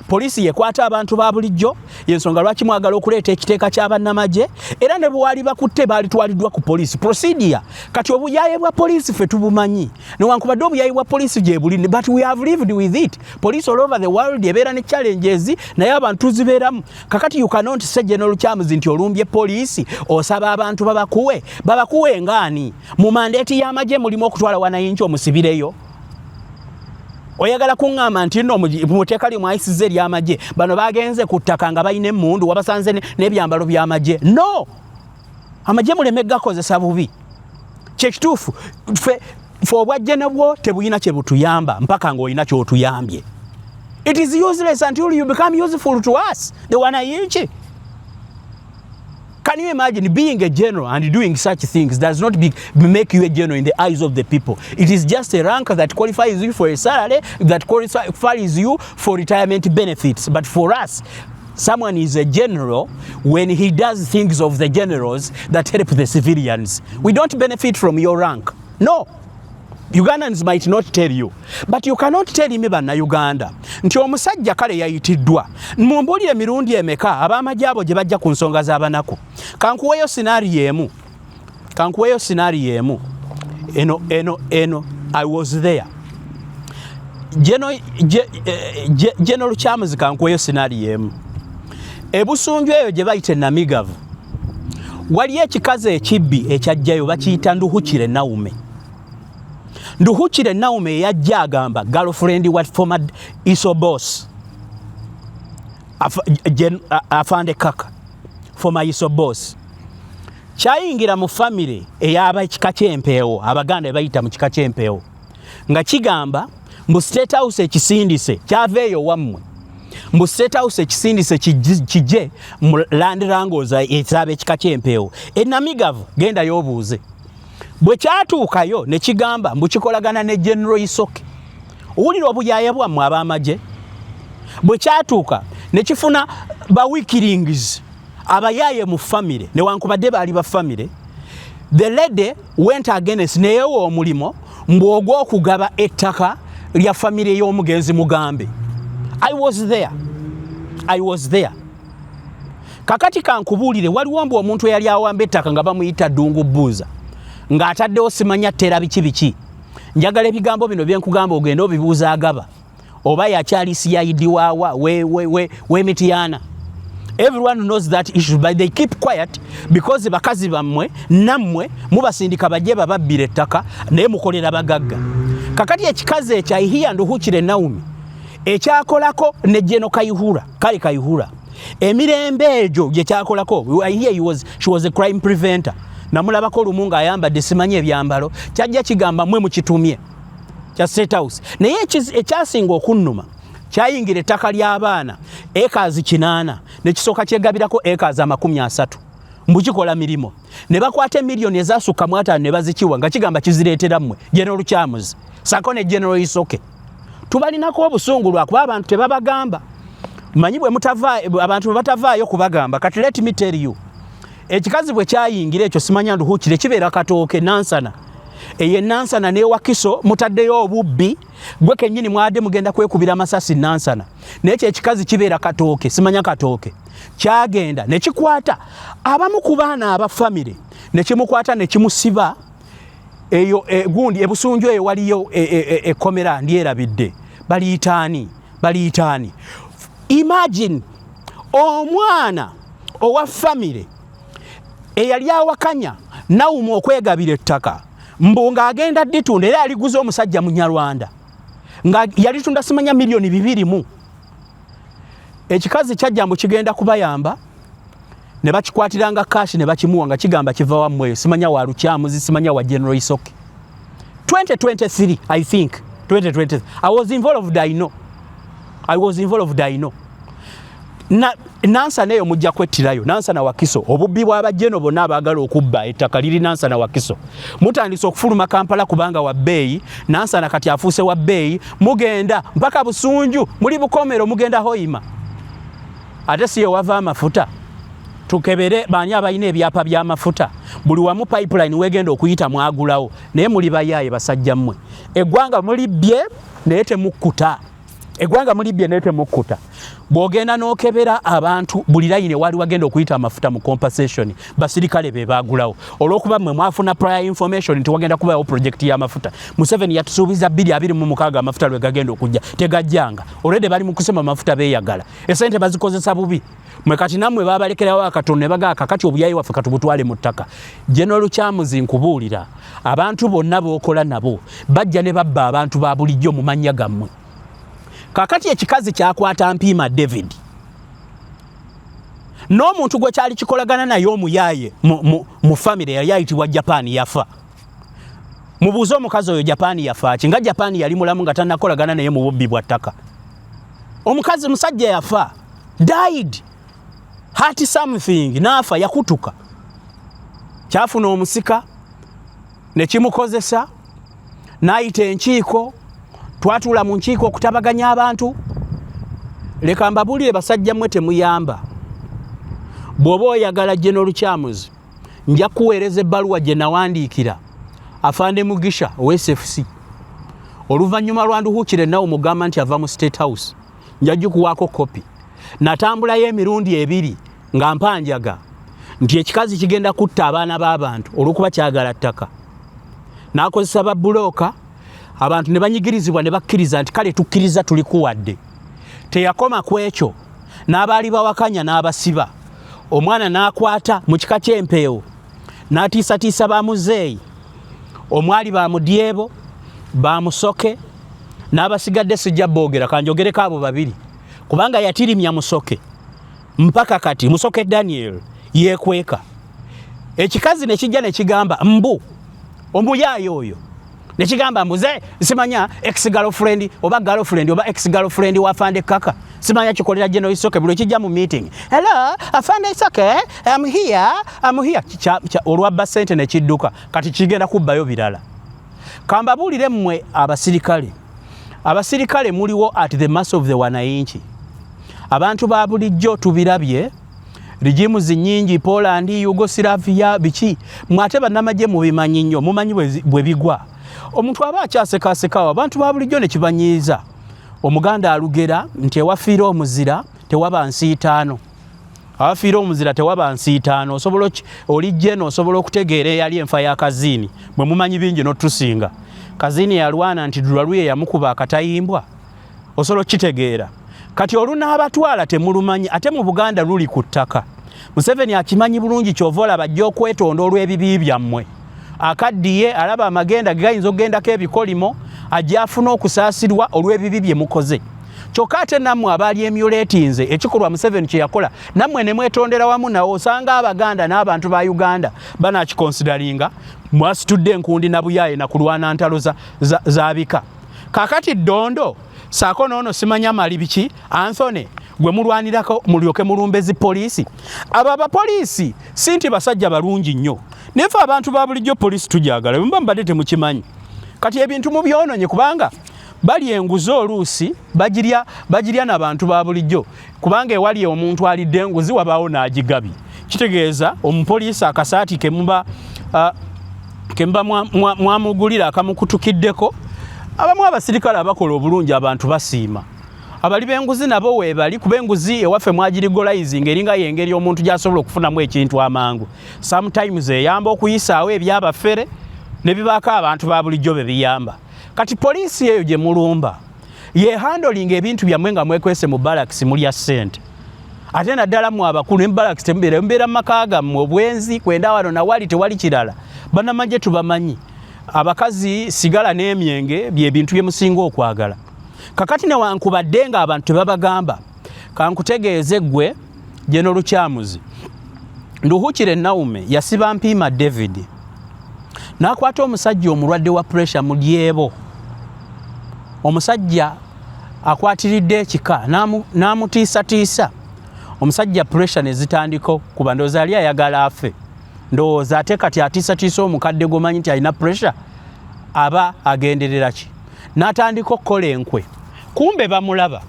poliisi yekwata abantu ba bulijjo yensonga lwaki mwagala okuleeta ekiteeka ky'abannamagye era ne bwali bakutte baalitwaliddwa ku poliisi procedure kati obuyaye bwa poliisi ffe tubumanyi newankubadde obuyaye bwa poliisi gye buli but we have lived with it police all over the world ebeera ne challenges naye abantu tuzibeeramu kakati you cannot say General Kyamuze nti olumbye poliisi osaba abantu babakuwe ngaani mu mandeeti y'amagye mulimu okutwala wanayinki omusibireyo oyagala kuŋŋamba nti nno muteeka limu ayisiza ery'amagye bano bagenze ku ttaka nga balina emmundu wabasanze n'ebyambalo by'amagye no amagye muleme gakozesa bubi kyekituufu ffe obwajje nebwo tebulina kye butuyamba mpaka ng'olina ky'otuyambye it is useless until you become useful to us the wanayinki. Can you imagine being a general and doing such things does not make you a general in the eyes of the people. It is just a rank that qualifies you for a salary, that qualifies you for retirement benefits. But for us, someone is a general when he does things of the generals that help the civilians. We don't benefit from your rank. No. Ugandans might not tell you, but you cannot tell me Bannayuganda nti omusajja kale yayitiddwa mumbuulire emirundi emeka ab'amagye abo gye bajja ku nsonga z'abanako kankuweeyo scenario emu eno I was there General Kyamuze kankuweeyo scenario emu ebusunju eyo gye bayita Namigavu waliyo ekikazi ekibbi ekyajjayo bakiyita Nduhukire Naume. Nduhukire Naume yajja agamba girlfriend wa former ISO boss Afande Kaka former ISO boss kyayingira mu family eyaba ekika ky'empeewo Abaganda bayita mu kika ky'empeewo nga kigamba mbu State House ekisindise kyaveeyo wammwe mbu State House ekisindise kijje mu Land Wrangles ekisaba ekika ky'empeewo Namigavu genda y'obuuze bwe kyatuukayo ne kigamba mbu kikolagana ne General Isoke owulira obuyaaya bwammwe ab'amagye bwe kyatuuka ne kifuna bawikirings abayaaye mu family newankubadde baali ba family the lady went against neyewa omulimo mbu ogw'okugaba ettaka lya family y'omugenzi Mugambe. I was there kakati kankubuulire waliwo mbu omuntu eyali awamba ettaka nga bamuyita Ddungu Bbuuza ng'ataddewo simanya ttera biki njagala ebigambo bino byenkugamba ogenda obibuuza agaba oba yakyali CID waawa w'Emityana. Everyone knows that issue but they keep quiet because bakazi bammwe nammwe mubasindika bajje bababbira ettaka naye mukolera bagagga. Kakati ekikazi ekya Ihiya Nduhukire Naume ekyakolako ne Jeno Kayihura emirembe egyo gye kyakolako she was a crime preventer. Namulabako lumu ng'ayambadde simanyi ebyambalo kyajja kigamba mmwe mukitumye kya State House naye ekyasinga okunnuma kyayingira ettaka ly'abaana acres 8 ne kisooka kyegabirako acres 30 mbukikola mirimo ne bakwata emiliyoni ezasukka mu 5 ne bazikiwa nga kigamba kizireetera mmwe General Kyamuzi sako ne General Isoke tubalinako obusungu lwakuba abantu tebabagamba manyi bwe mutavaayo abantu batavaayo kubagamba kati let me tell you ekikazi bwe kyayingira ekyo simanya nduhukire kibeera katooke Nansana eye Nansana ne Wakiso mutaddeyo obubbi gwe kennyini mwade mugenda kwekubira amasasi Nansana n'ekyo ekikazi kibeera katooke simanya katooke kyagenda ne kikwata abamu ku baana aba family ne kimukwata ne kimusiba eyo gundi ebusunju eyo waliyo ekomera ndyerabidde baliitaani imagine omwana owa family eyali awakanya nawuma okwegabira ettaka mbu ng'agenda ditunda era aliguza omusajja Munyarwanda nga yalitunda simanya miliyoni 2 ekikazi kyajja mbu kigenda kubayamba ne bakikwatiranga kashi ne bakimuwa nga kigamba kiva wammwe simanya wa Lukyamuzi simanya wa General Isoke 2023 I think 2023 I was involved I know Nansana eyo mujja kwettirayo Nansana Wakiso obubbi bw'abajeno bonna abaagala okubba ettaka liri Nansana Wakiso mutandise okufuluma Kampala kubanga wa bbeeyi Nansana kati afuuse wa bbeeyi mugenda mpaka Busunju muli Bukomero mugenda Hoima ate siyo wava amafuta tukebere baani abalina ebyapa by'amafuta buli wamu pipeline wegenda okuyita mwagulawo naye muli bayaaye basajja mmwe eggwanga mulibbye naye temukkuta bw'ogenda n'okebera abantu buli layine wali wagenda okuyita amafuta mu compensation basirikale be baagulawo olw'okuba mmwe mwafuna prior information nti wagenda kubawo project y'amafuta Museveni yatusuubiza 226 amafuta lwe gagenda okujja tegajjanga olwedde bali mu kusema amafuta beeyagala esente bazikozesa bubi mwe kati nammwe babalekerawo akatonda ne bagaaka kati obuyayi waffe katubutwale mu ttaka General Kyamuzi nkubuulira abantu bonna b'okola nabo bajja ne babba abantu ba bulijjo mu mannya gammwe kakati ekikazi kyakwata Mpiima David n'omuntu gwe kyali kikolagana naye omuyaaye mu family yali ayitibwa Japan yafa mubuuze omukazi oyo Japan yafa ki nga Japan yali mulamu nga tannakolagana naye mu bubbi bwa ttaka omukazi musajja yafa died heart something naafa yakutuka kyafuna omusika ne kimukozesa n'ayita enkiiko twatula mu nkiiko okutabaganya abantu leka mbabuulire basajja mmwe temuyamba bw'oba oyagala General Kyamuzi nja kuweereza ebbaluwa gye nawandiikira Afande Mugisha OSFC oluvannyuma lwanduhuukire nawe mugamba nti ava mu State House nja gikuwaako kopi natambulayo emirundi 2 nga mpanjaga nti ekikazi kigenda kutta abaana b'abantu olw'okuba kyagala ttaka n'akozesa babbulooka abantu ne banyigirizibwa ne bakkiriza nti kale tukkiriza tulikuwadde teyakoma ku ekyo n'abaali bawakanya n'abasiba omwana n'akwata mu kika ky'empeewo n'atiisatiisa bamuzeeyi omwali bamudyebo bamusoke n'abasigadde sijja boogera kanjogereko abo 2 kubanga yatirimya musoke mpaka kati musoke Daniel yeekweka ekikazi ne kijja ne kigamba mbu omuyaayo oyo ne kigamba mbuze simanya ex girlfriend oba ex girlfriend wa Afande Kaka simanya kikolera General Isoke buli kijja mu meeting hello Afande Isoke I'm here olwabba sente ne kidduka kati kigenda kubbayo birala kambabuulire mmwe abasirikale muliwo at the mass of the wananchi abantu ba bulijjo tubirabye regimu zinnyingi Poland Yugoslavia biki mwate bannamagye mubimanyi nnyo mumanyi bwe bigwa omuntu aba akyasekasekawo abantu ba bulijjo ne kibanyiiza omuganda alugera nti ewafiira omuzira tewaba nsiitaano awafiira omuzira tewaba nsiitaano osobola olijje n'osobola okutegeera eyali enfa ya Kaziini bwe mumanyi bingi n'otusinga Kaziini yalwana nti Dulaluye yamukuba akatayimbwa osobola okitegeera kati olunaabatwala temulumanyi ate mu Buganda luli ku ttaka Museveni akimanyi bulungi kyovola bajja okwetonda olw'ebibi byammwe akaddiye alaba amagenda gayinza okugendako ebikolimo ajja afuna okusaasirwa olw'ebibi bye mukoze kyokka ate nammwe abaali emulatinze ekikolwa Museveni kye yakola nammwe ne mwetondera wamu nawo osanga Abaganda n'abantu ba Uganda banakikonsideringa mwasitudde enkundi na buyaaye na kulwana ntalo za bika kakati Dondo saako noono simanya mali biki Anthony gwe mulwanirako mulyoke mulumbezi poliisi. Abo abapoliisi si nti basajja balungi nnyo, naye ffe abantu ba bulijjo poliisi tujagala, bwe mbadde temukimanyi. Kati ebintu mu byononye kubanga bali enguzi oluusi bagirya n'abantu ba bulijjo, kubanga ewali omuntu alidde enguzi wabaawo n'agigabye. Kitegeeza omupoliisi akasaati kemuba mwamugulira akamukutukiddeko, abamu abasirikale abakola obulungi abantu basiima. Abali b'enguzi nabo weebali, kuba enguzi ewaffe mwagirigolizing eringa y'engeri omuntu gy'asobola okufunamu ekintu amangu. Sometimes eyamba okuyisaawo ebyabafere ne bibaako abantu ba bulijjo be biyamba. Kati poliisi eyo gye mulumba yehandoling ebintu byammwe nga mwekwese mu barracks mulya ssente. Ate naddala mu abakulu ne barracks tembeera mu maka gammwe obwenzi kwenda wano na wali tewali kirala. Bannamagye tubamanyi. Abakazi sigala n'emyenge bye bintu bye musinga okwagala. Kakati ne wankubadde nga abantu tebabagamba, kankutegeeze ggwe General Kyamuzi, Nduhukire Naume yasiba Mpiima David n'akwata omusajja omulwadde wa pressure mu lyebo. Omusajja akwatiridde ekika n'amutiisatiisa. Omusajja pressure ne zitandiko kuba ndowooza yali ayagala afe. Ndowooza ate kati atiisatiisa omukadde gomanyi nti alina pressure aba agenderera ki? N'atandika okukola enkwe. Kumbe bamulaba.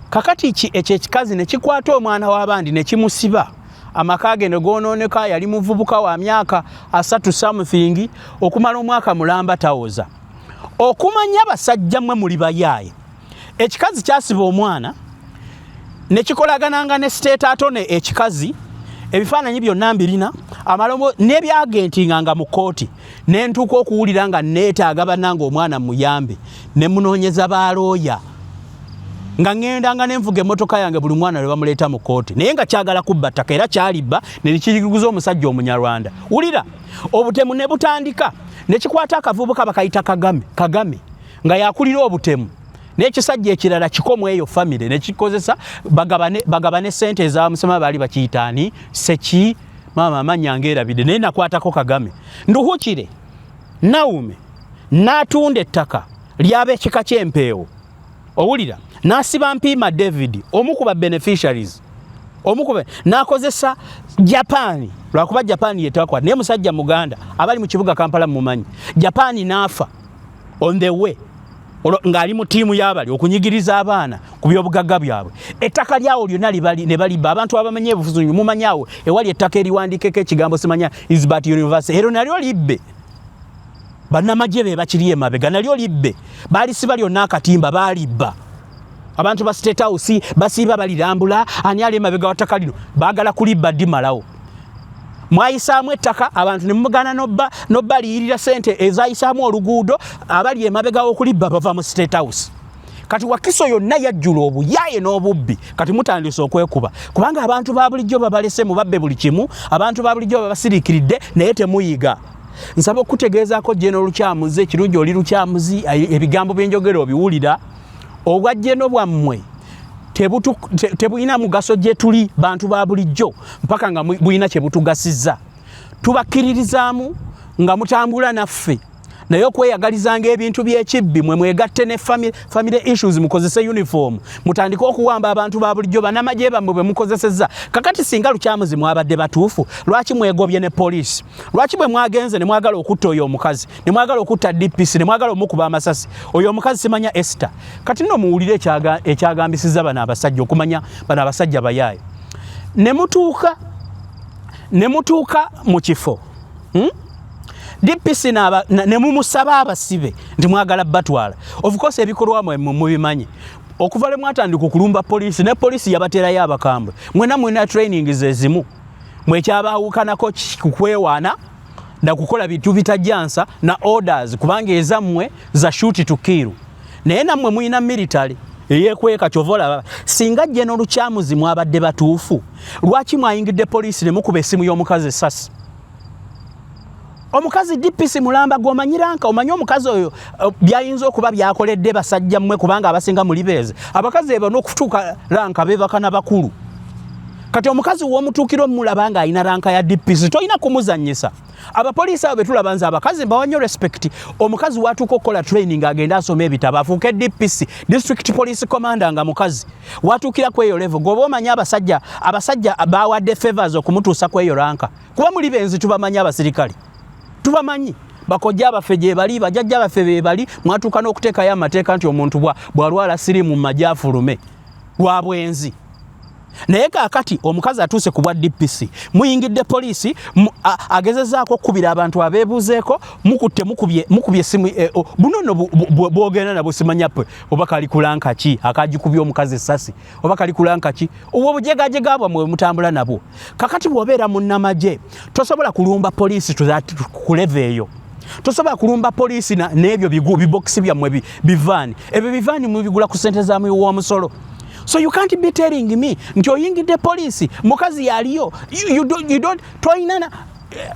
Kakati ekyo ekikazi ne kikwata omwana w'abandi ne kimusiba. Amaka ge ne goonooneka, yali muvubuka wa myaka 3 something, okumala omwaka mulamba tawoza. Okumanya basajja mmwe muli bayaaye. Ekikazi kyasiba omwana ne kikolagananga ne state atone ekikazi, ebifaananyi byonna mbirina, amalombo n'ebyagentinga nga mu kooti, ne ntuuka okuwulira nga neetaaga bannange omwana muyambe, ne munoonyeza balooya nga ŋŋendanga ne nvuga emmotoka yange buli mwana lwe bamuleeta mu kooti, naye nga kyagala kubba ttaka era kyalibba ne kiriguza omusajja Omunyarwanda. Wulira, obutemu ne butandika ne kikwata akavubuka bakayita Kagame nga yakulira obutemu, n'ekisajja ekirala kikomu eyo famire ne kikozesa bagabane ssente ez'amusema baali bakiyitaani seki maama amanya ngeerabidde, naye nakwatako Kagame. Nduhukire Naume n'atunda ettaka ly'ab'ekika ky'empeewo. Owulira, n'asiba Mpiima David omu ku ba beneficiaries, n'akozesa Japan, lwakuba Japan yetakwa, naye musajja Muganda abali mu kibuga Kampala mumanyi. Japan n'afa on the way ng'ali mu ttiimu y'abali okunyigiriza abaana ku byobugagga byabwe. Ettaka lyawo lyonna ne balibba. Abantu abamanya ebufuzi mumanyawo ewali ettaka eriwandiikeko ekigambo simanya Isbat University, ero nalyo libbe. Bannamagye be bakiri emabega, nalyo libbe. Baalisiba lyonna akatimba baalibba. Abantu ba State House basiiba balirambula, ani ali emabega wa ttaka lino baagala kulibba ddimalawo. Mwayisaamu ettaka, abantu ne mugana nobba liyirira ssente ezayisaamu oluguudo, abali emabega w'okulibba bava mu State House. Kati Wakiso yonna yajjula obuyaaye n'obubbi, kati mutandise okwekuba. Kubanga abantu ba bulijjo babalese mubabbe buli kimu, abantu ba bulijjo babasiriikiridde naye temuyiga. Nsaba okutegeezaako General Kyamuzi, ekirungi oli Lukyamuzi, ebigambo byenjogera obiwulira. Obwajjeno bwammwe tebulina mugaso gye tuli bantu ba bulijjo mpaka nga bulina kye butugasizza. Tubakkiririzaamu nga mutambula naffe, naye okweyagalizanga ebintu by'ekibbi mwe mwegatte ne family issues mukozese uniform, mutandika okuwamba abantu ba bulijjo bannamagye bammwe bwe mukozesezza. Kakati singa Lukyamuzi mwabadde batuufu, lwaki mwegobye ne poliisi? Lwaki bwe mwagenze ne mwagala okutta oyo omukazi, ne mwagala okutta DPC, ne mwagala omukuba amasasi? Oyo omukazi simanya Esther. Kati nno muwulire ekyagambisizza bano abasajja, okumanya bano abasajja bayaaye. Ne mutuuka mu kifo DPC ne mumusaba abasibe nti mwagala batwala. Of course ebikolwa mubimanyi. Okuva le mwatandika okulumba poliisi, ne poliisi yabaterayo abakambwe. Mwena training zezimu. Mwekyabawukanako kukwewaana na kukola bintu bitajjansa na orders kubanga ezammwe za shoot to kill. Naye nammwe muyina military eyekweka kyovola. Singa General Kyamuzi mwabadde batuufu, lwaki mwayingidde poliisi ne mukuba essimu y'omukazi essasi? Omukazi DPC mulamba gwomanyiranka, omanyi omukazi oyo byayinza okuba byakoledde basajja mmwe kubanga abasinga muli beeze. Abakazi ebo n'okutuuka ranka beebaka n'abakulu. kati omukazi w'omutuukiro mulaba nga alina ranka ya DPC tolina kumuzannyisa. Abapoliisi abo betulaba nze abakazi mbawanyo respect. Omukazi watuuka okukola training agenda asoma ebitabo afuuke DPC, District Police Commander nga mukazi. Watuukira ku eyo level goba omanya abasajja bawadde favors okumutuusa ku eyo ranka. Kuba muli benzi tubamanyi abasirikale. Tubamanyi. Bakojja abaffe gye bali, bajjajja abaffe be bali, mwatuuka n'okuteekayo amateeka nti omuntu bw'alwala sirimu mu majja afulume. Lwa bwenzi. Naye kaakati omukazi atuuse ku bwa DPC muyingidde poliisi agezezaako okukubira abantu abeebuuzeeko mukutte mukubye simu bunono bwogenda nabwo simanya pwe oba kali kulanka ki akagikubye omukazi essasi oba kali kulanka ki obwo obujegajega bwamwe mutambula nabwo. Kakati bw'obeera munnamagye tosobola kulumba poliisi ku level eyo. Tosobola kulumba poliisi n'ebyo bibokisi byammwe bivaani. Ebyo bivaani mubigula ku ssente za muwi w'omusolo. So you can't be telling me nti oyingidde poliisi mukazi yaliyo you don't tolinana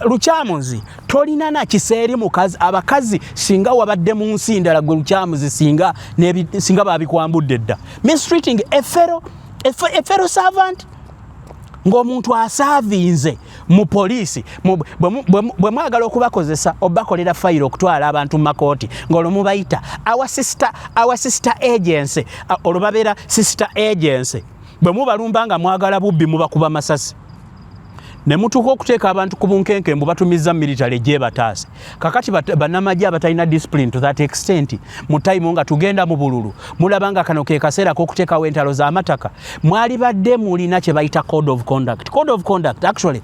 lukyamuzi tolinana kiseeri mukazi abakazi singa wabadde mu nsi ndala gwe lukyamuzi singa babikwambudde dda mistreating a fellow servant ng'omuntu asaavinze mu poliisi bwe mwagala okubakozesa obakolera fayiro okutwala abantu mu makooti ng'olwo mubayita our sister agency olwo babeera sister agency bwe mubalumba nga mwagala bubbi mubakuba masasi ne mutuuka okuteeka abantu ku bunkenke mbu batumiza military gye bataase. Kakati bannamagye abatalina discipline to that extent mu time nga tugenda mu bululu mulaba nga kano ke kaseera k'okuteekawo entalo z'amataka mwali badde mulina kye bayita code of conduct actually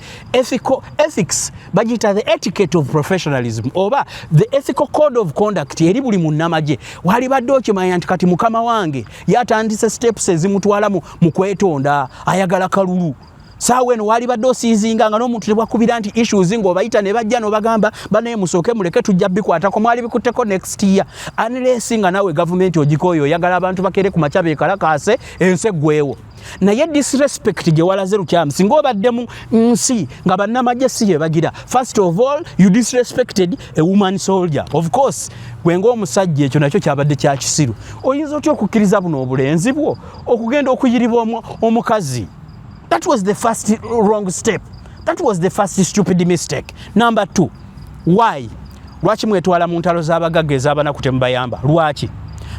ethics bagiyita the etiquette of professionalism oba the ethical code of conduct eri buli munnamagye wali badde okimanya nti kati mukama wange yatandise steps ezimutwala mu kwetonda ayagala kalulu. Sawe no wali badde osiizinga nga n'omuntu tebwakubira nti issues ng'obayita ne bajja n'obagamba banaye musooke muleke tujja bikwatako mwali bikutteko next year unless nga nawe gavumenti ogikooyo oyagala abantu bakere ku makya beekalakaase ensi eggweewo. Naye disrespect gye walaze lukyamu singa obadde mu nsi nga bannamagye si gye bagira. First of all you disrespected a woman soldier. Of course gwe ng'omusajja ekyo nakyo kyabadde kya kisiru. Oyinza otya okukkiriza buno obulenzi bwo okugenda okuyiribwa omukazi? That was the first wrong step. That was the first stupid mistake. Number 2. Why? Lwaki mwetwala mu ntalo z'abagagga ez'abanaku temubayamba? Lwaki?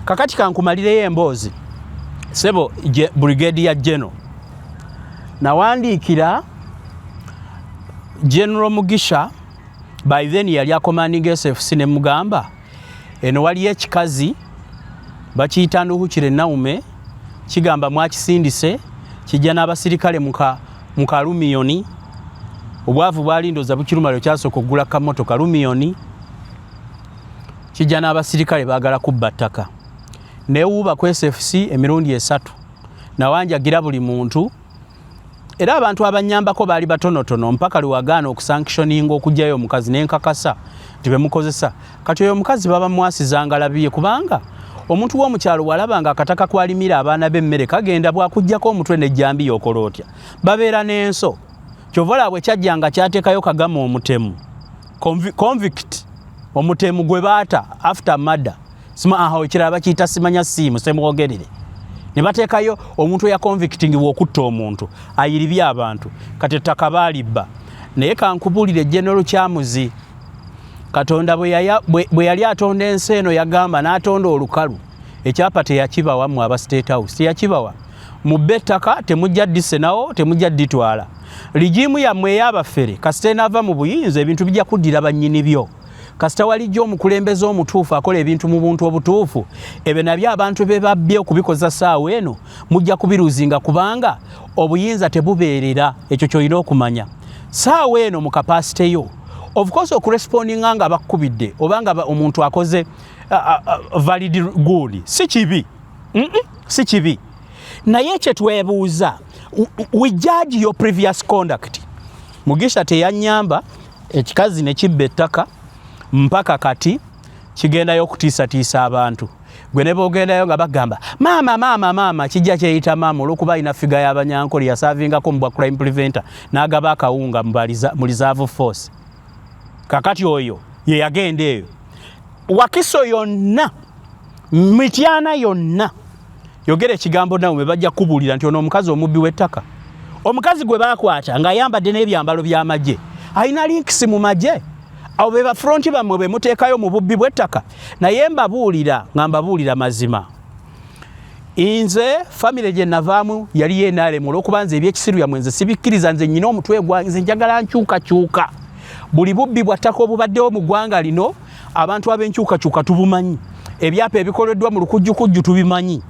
Kakati kankumalireyo emboozi. Sebo Brigadier General. Nawandiikira General Mugisha by then yali commanding SFC ne mugamba eno waliyo ekikazi bakiyita Nduhukire Naume kigamba mwakisindise kijja n'abasirikale mu kalumiyoni obwavu bwalindoza bukirumalo kyasooka okugula kamoto kalumiyoni kijja n'abasirikale baagala kubba ttaka newuuba ku SFC emirundi 3 nawanjagira buli muntu era abantu abanyambako baali batonotono mpaka lwagaana okusanctioninga okugjayo omukazi n'enkakasa tibemukozesa kati oyo omukazi baba mwasizanga labiye kubanga omuntu w'omukyalo walabanga akataka kwalimira abaana b'emmere kagenda bwakujjako omutwe n'ejjambi yokola otya babeera n'enso kyovola bwe kyajjanga kyateekayo kagama omutemu convict omutemu gwe baata after murder aho ekirala bakiyita simanya siimu semwogerere ne bateekayo omuntu ya convicting bw'okutta omuntu ayiribye abantu kati ettaka baalibba naye kankubulire General Kyamuzi Katonda bwe yali atonda ensi eno yagamba n'atonda olukalu ekyapa teyakibawa mu aba State House teyakibawa mubbe ettaka temujja disenawo temujja ditwala ligimu yammwe ey'abafere kasita enaava mu buyinza ebintu bijja kuddira bannyini byo kasita walijja omukulembeze omutuufu akola ebintu mu buntu obutuufu ebyo nabyo abantu be babbye okubikoza ssaawa eno mujja kubiruzinga kubanga obuyinza tebubeerera ekyo ky'olina okumanya ssaawa eno mu kapasite yo of course okurespondinga nga bakubidde obanga omuntu akoze valid good si kibi si kibi naye kye twebuuza we judge your previous conduct. Mugisha teyanyamba ekikazi ne kibba ettaka mpaka kati kigendayo okutiisatiisa abantu gwe ne boogendayo nga bagamba maama kijja kyeyita maama olw'okuba alina figa y'abanyankole yasaavingako mu bwa crime preventer n'agaba akawunga mu reserve force. Kakati oyo ye yagenda eyo Wakiso yonna Mityana yonna yogera ekigambo nawe bajja kubulira nti ono omukazi omubbi w'ettaka omukazi gwe bakwata ng'ayambadde n'ebyambalo by'amagye alina links mu magye abo be bafronti bammwe be muteekayo mu bubbi bw'ettaka naye mbabuulira nga mbabuulira mazima nze famire gye navaamu yali yenaalemu olw'okuba nze ebyekisiru yammwe nze sibikkiriza nze nnyina omutwe gwange nze njagala nkyukakyuka buli bubbi bwa ttaka obubaddewo mu ggwanga lino abantu ab'enkyukakyuka tubumanyi ebyapa ebikoleddwa mu lukujjukujju tubimanyi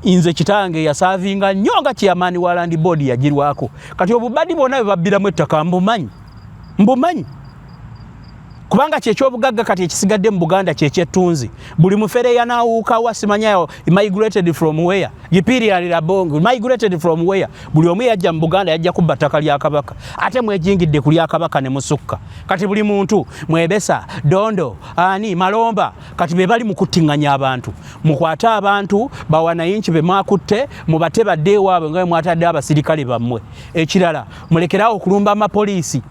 nze kitange yasaavinga nnyo nga chairman wa Land Board yagirwako kati obubadi bwonna bwe babbiramu ettaka mbumanyi kubanga kyekyobugagga kati ekisigadde mu Buganda kyekyettunzi buli mufere yanaawuukawo asimanyayo migrated from where yipirira bongo migrated from where buli omu yajja mu Buganda yajja kubba ttaka lya Kabaka ate mwejingidde ku lya Kabaka ne musukka kati buli muntu mwebesa dondo ani malomba kati be bali mu kuttinganya abantu mukwata abantu bawanayinchi be mwakutte mubate badde ewaabwe nga mwatadde abasirikale bammwe ekirala mulekerawo okulumba amapoliisi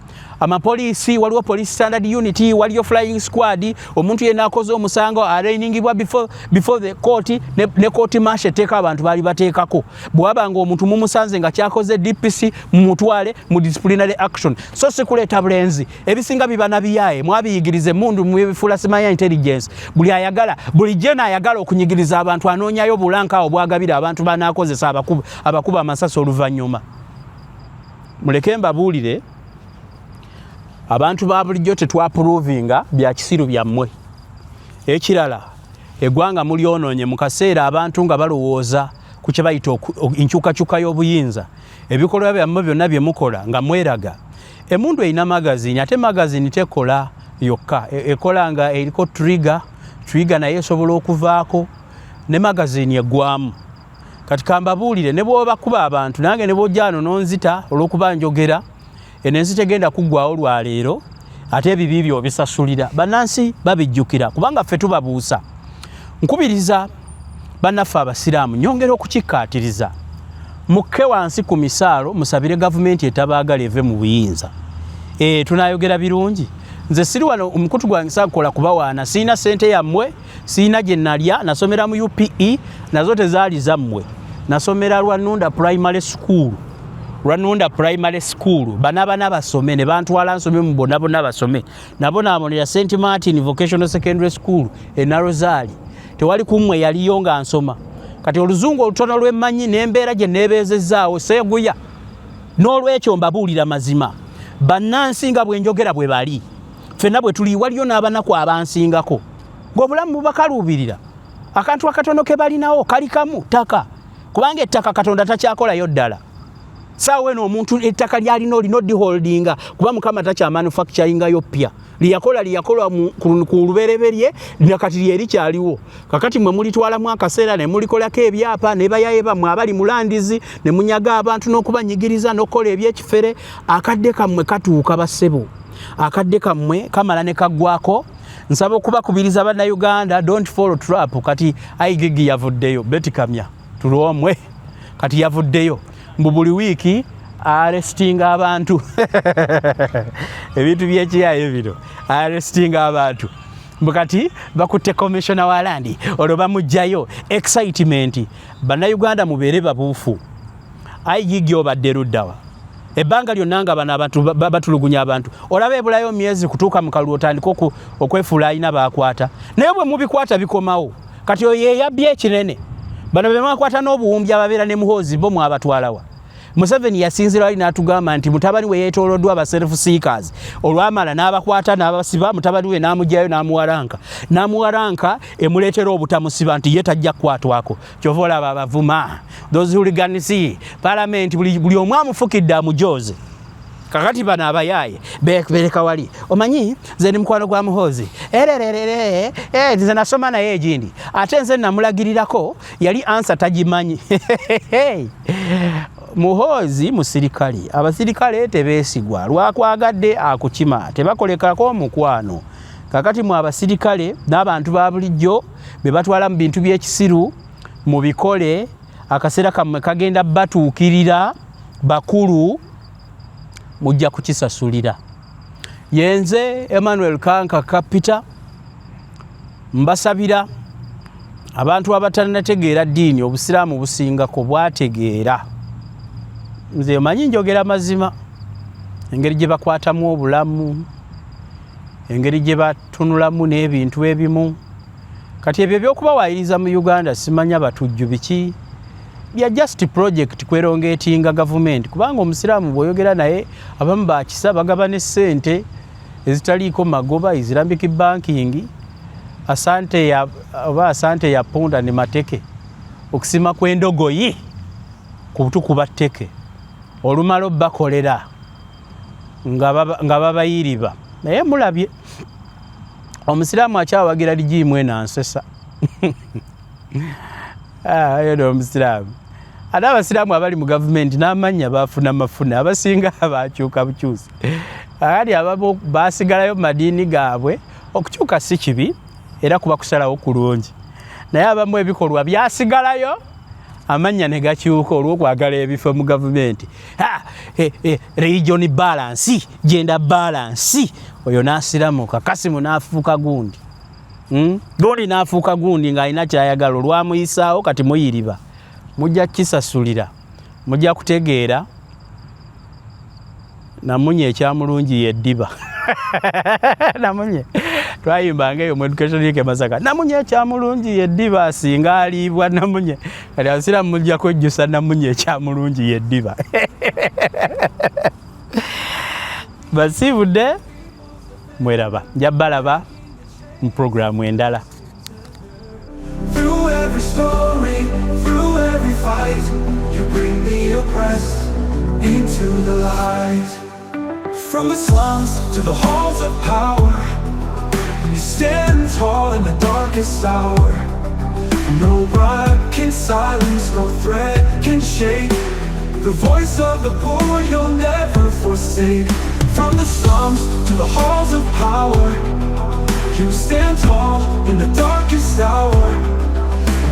waliwo police standard unity waliyo flying squad omuntu yenna akoze omusango arraigingibwa before the court ne court martial teka abantu bali bateekako bwabanga omuntu mumusanze nga kyakoze DPC mumutwale mu disciplinary action so sikuleeta bulenzi ebisinga bibana biyaye mwabiyigirize mundu mwebifula simanya intelligence buli jena ayagala okunyigiriza abantu anoonyayo bulanka obwagabira abantu banaakozesa abakuba amasasi oluvannyuma muleke mbabuulire abantu ba bulijjo tetwapuruvinga bya kisiru byammwe ekirala eggwanga mulyonoonye mu kaseera abantu nga balowooza ku kye bayita enkyukakyuka y'obuyinza ebikolwa byammwe byonna bye mukola nga mweraga emundu erina magazini ate magazini tekola yokka ekola nga eriko trigger naye esobola okuvaako ne magazini eggwamu kati kambabuulire ne bw'obakuba abantu nange ne bw'ojjaano n'onzita olw'okuba njogera enensi tegenda kuggwawo lwaleero ate ebibi byo bisasulira bannansi babijjukira kubanga ffe tubabuusa nkubiriza bannaffe abasiraamu nyongera okukikkaatiriza mukke wansi ku misaalo musabire gavumenti etabaagala eve mu buyinza tunayogera birungi nze siri wano omukutu gwange sakola kubawaana siina ssente yammwe siina gye nalya nasomera mu UPE nazo tezaali zammwe nasomera Rwanunda Primary School bana basome ne bantwala nsome mu bonna basome nabo namonera St Martin Vocational Secondary School e Narozali tewali kumwe yaliyo nga nsoma kati oluzungu olutono lw'emmanyi n'embeera gye neebeezezaawo seeguya n'olwekyo mbabuulira mazima bannansi nga bwenjogera bwe bali ffenna bwe tuli waliyo n'abanaku abansingako ng'obulamu bubakaluubirira akantu akatono ke balinawo kali kamu ttaka kubanga ettaka Katonda takyakolayo ddala saawe n'omuntu ettaka lyalina olina odiholdinga kuba Mukama takyamanufacturinga yo ppya liyakola ku lubereberye nakati lyeri kyaliwo kakati mwe mulitwalamu akaseera ne mulikolako ebyapa ne bayaye bamwe abali mulandizi ne munyaga abantu n'okubanyigiriza n'okukola ebyekifere akadde kammwe katuuka bassebo akadde kammwe kamala ne kaggwako nsaba okubakubiriza bannayuganda don't follow trap kati ayigigi yavuddeyo betikamya tulwomwe kati yavuddeyo mbu buli wiiki arrestinga abantu ebintu byekiyayo bino arrestinga abantu mbukati bakutte commissioner wa land olwo bamugjayo excitement bannayuganda mubeere babuufu ayigigi obadde luddawa ebbanga lyonna nga bano abantu batulugunya abantu olaba ebulayo myezi kutuuka mu kalulu otandika okwefuula alina baakwata naye bwe mubikwata bikomawo kati oyo yeyabbye ekinene bano be mwakwata n'obuwumbi ababeera ne muhoozi bo mwabatwalawa Museveni yasinzira ali n'atugamba nti mutabani we yeetooloddwa aba self seekers olwamala n'abakwata n'abasiba mutabani we n'amugyayo n'amuwaranka emuleetera obutamusiba nti ye tajja kukwatwako kyova olaba abavuma those hooligans parliament buli omu amufukidde amujooze kakati bano abayaaye bereka wali omanyi nze ndi mukwano gwa muhoozi nze nasoma naye egindi ate nze namulagirirako yali ansa tagimanyi muhoozi musirikali abasirikale tebeesigwa lwakwagadde akukima tebakolekako omukwano kakati mu abasirikale n'abantu ba bulijjo be batwala mu bintu by'ekisiru mu bikole akaseera kammwe kagenda batuukirira bakulu mujja kukisasulira yenze Emmanuel Kanka Kapita mbasabira abantu abatanategeera ddiini obusiraamu busingako bwategeera nze omanyi njogera mazima, engeri gye bakwatamu obulamu, engeri gye batunulamu n'ebintu ebimu. Kati ebyo by'okubawaayiriza mu Uganda simanya batujju biki, bya just project kwerongeetinga gavumenti, kubanga omusiraamu bw'oyogera naye abamu bakisa bagaba ne ssente ezitaliiko magoba, Islamic banking, asante ya punda ne mateke, okusima kw'endogoyi ku butukuba tteke, olumala bakolera nga babayiriba. Naye mulabye omusiraamu akyawagira ligiimu enansesa. Yono omusiraamu. Ate abasiraamu abali mu gavumenti n'amanya bafuna mafuna, abasinga bakyuka bukyusi. Ali ababo basigalayo madiini gaabwe, okukyuka si kibi era kuba kusalawo kulungi. Naye abamu ebikolwa byasigalayo amanya ne gakyuka olw'okwagala ebifo mu gavumenti. Region balance, gender balance, oyo n'asiramuka, Kasimu n'afuuka gundi. Gundi n'afuuka gundi ng'alina kyayagala, olwamuyisaawo kati muyiriba. Mujja kisasulira, mujja kutegeera namunye ekyamulungi yeddiba. Namunye twayimbanga eyo mu education week Masaka, namunye ekyamulungi yeddiba asinga aliibwa namunye. Kati abasiraamu mujja kwejjusa namunye ekyamulungi yeddiba. Basiibudde mweraba, nja balaba mu programu endala. Through every story, through every fight, you bring the oppressed into the light. From the slums to the halls of power, you stand tall in the darkest hour. No bribe can silence, no threat can shake the voice of the poor you'll never forsake. From the slums to the halls of power, you stand tall in the darkest hour.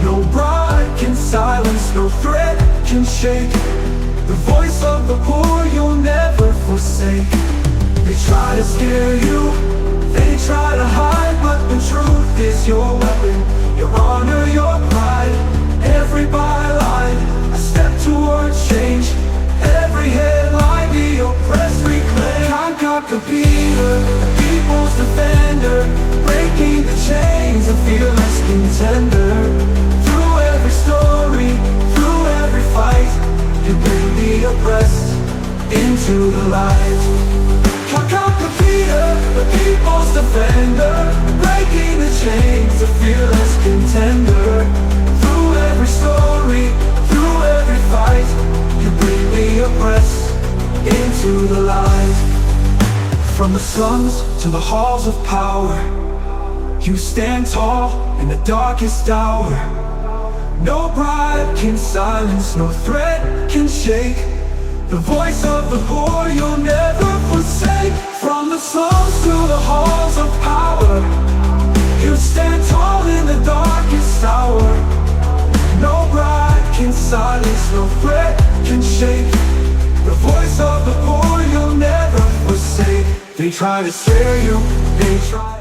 No bribe can silence, no threat can shake the voice of the poor you'll never forsake. They try to scare you, they try to hide, but the truth is your weapon, your honor, your pride. Every byline, a step toward change. Every headline, the oppressed reclaim. Conquer Peter, the people's defender, breaking the chains, a fearless contender. Through every story, through every fight, you bring the oppressed into the light. Conquer Peter, the people's defender, breaking the chains, a fearless contender. Through every story, through every fight, you bring the oppressed into the light. From the slums to the halls of power, you stand tall in the darkest hour. No bribe can silence, no threat can shake the voice of the poor you'll never forsake. From the slums to the halls of power, you stand tall in the darkest hour. No bribe can silence, no threat can shake the voice of the poor you'll never forsake. They try to scare you, they try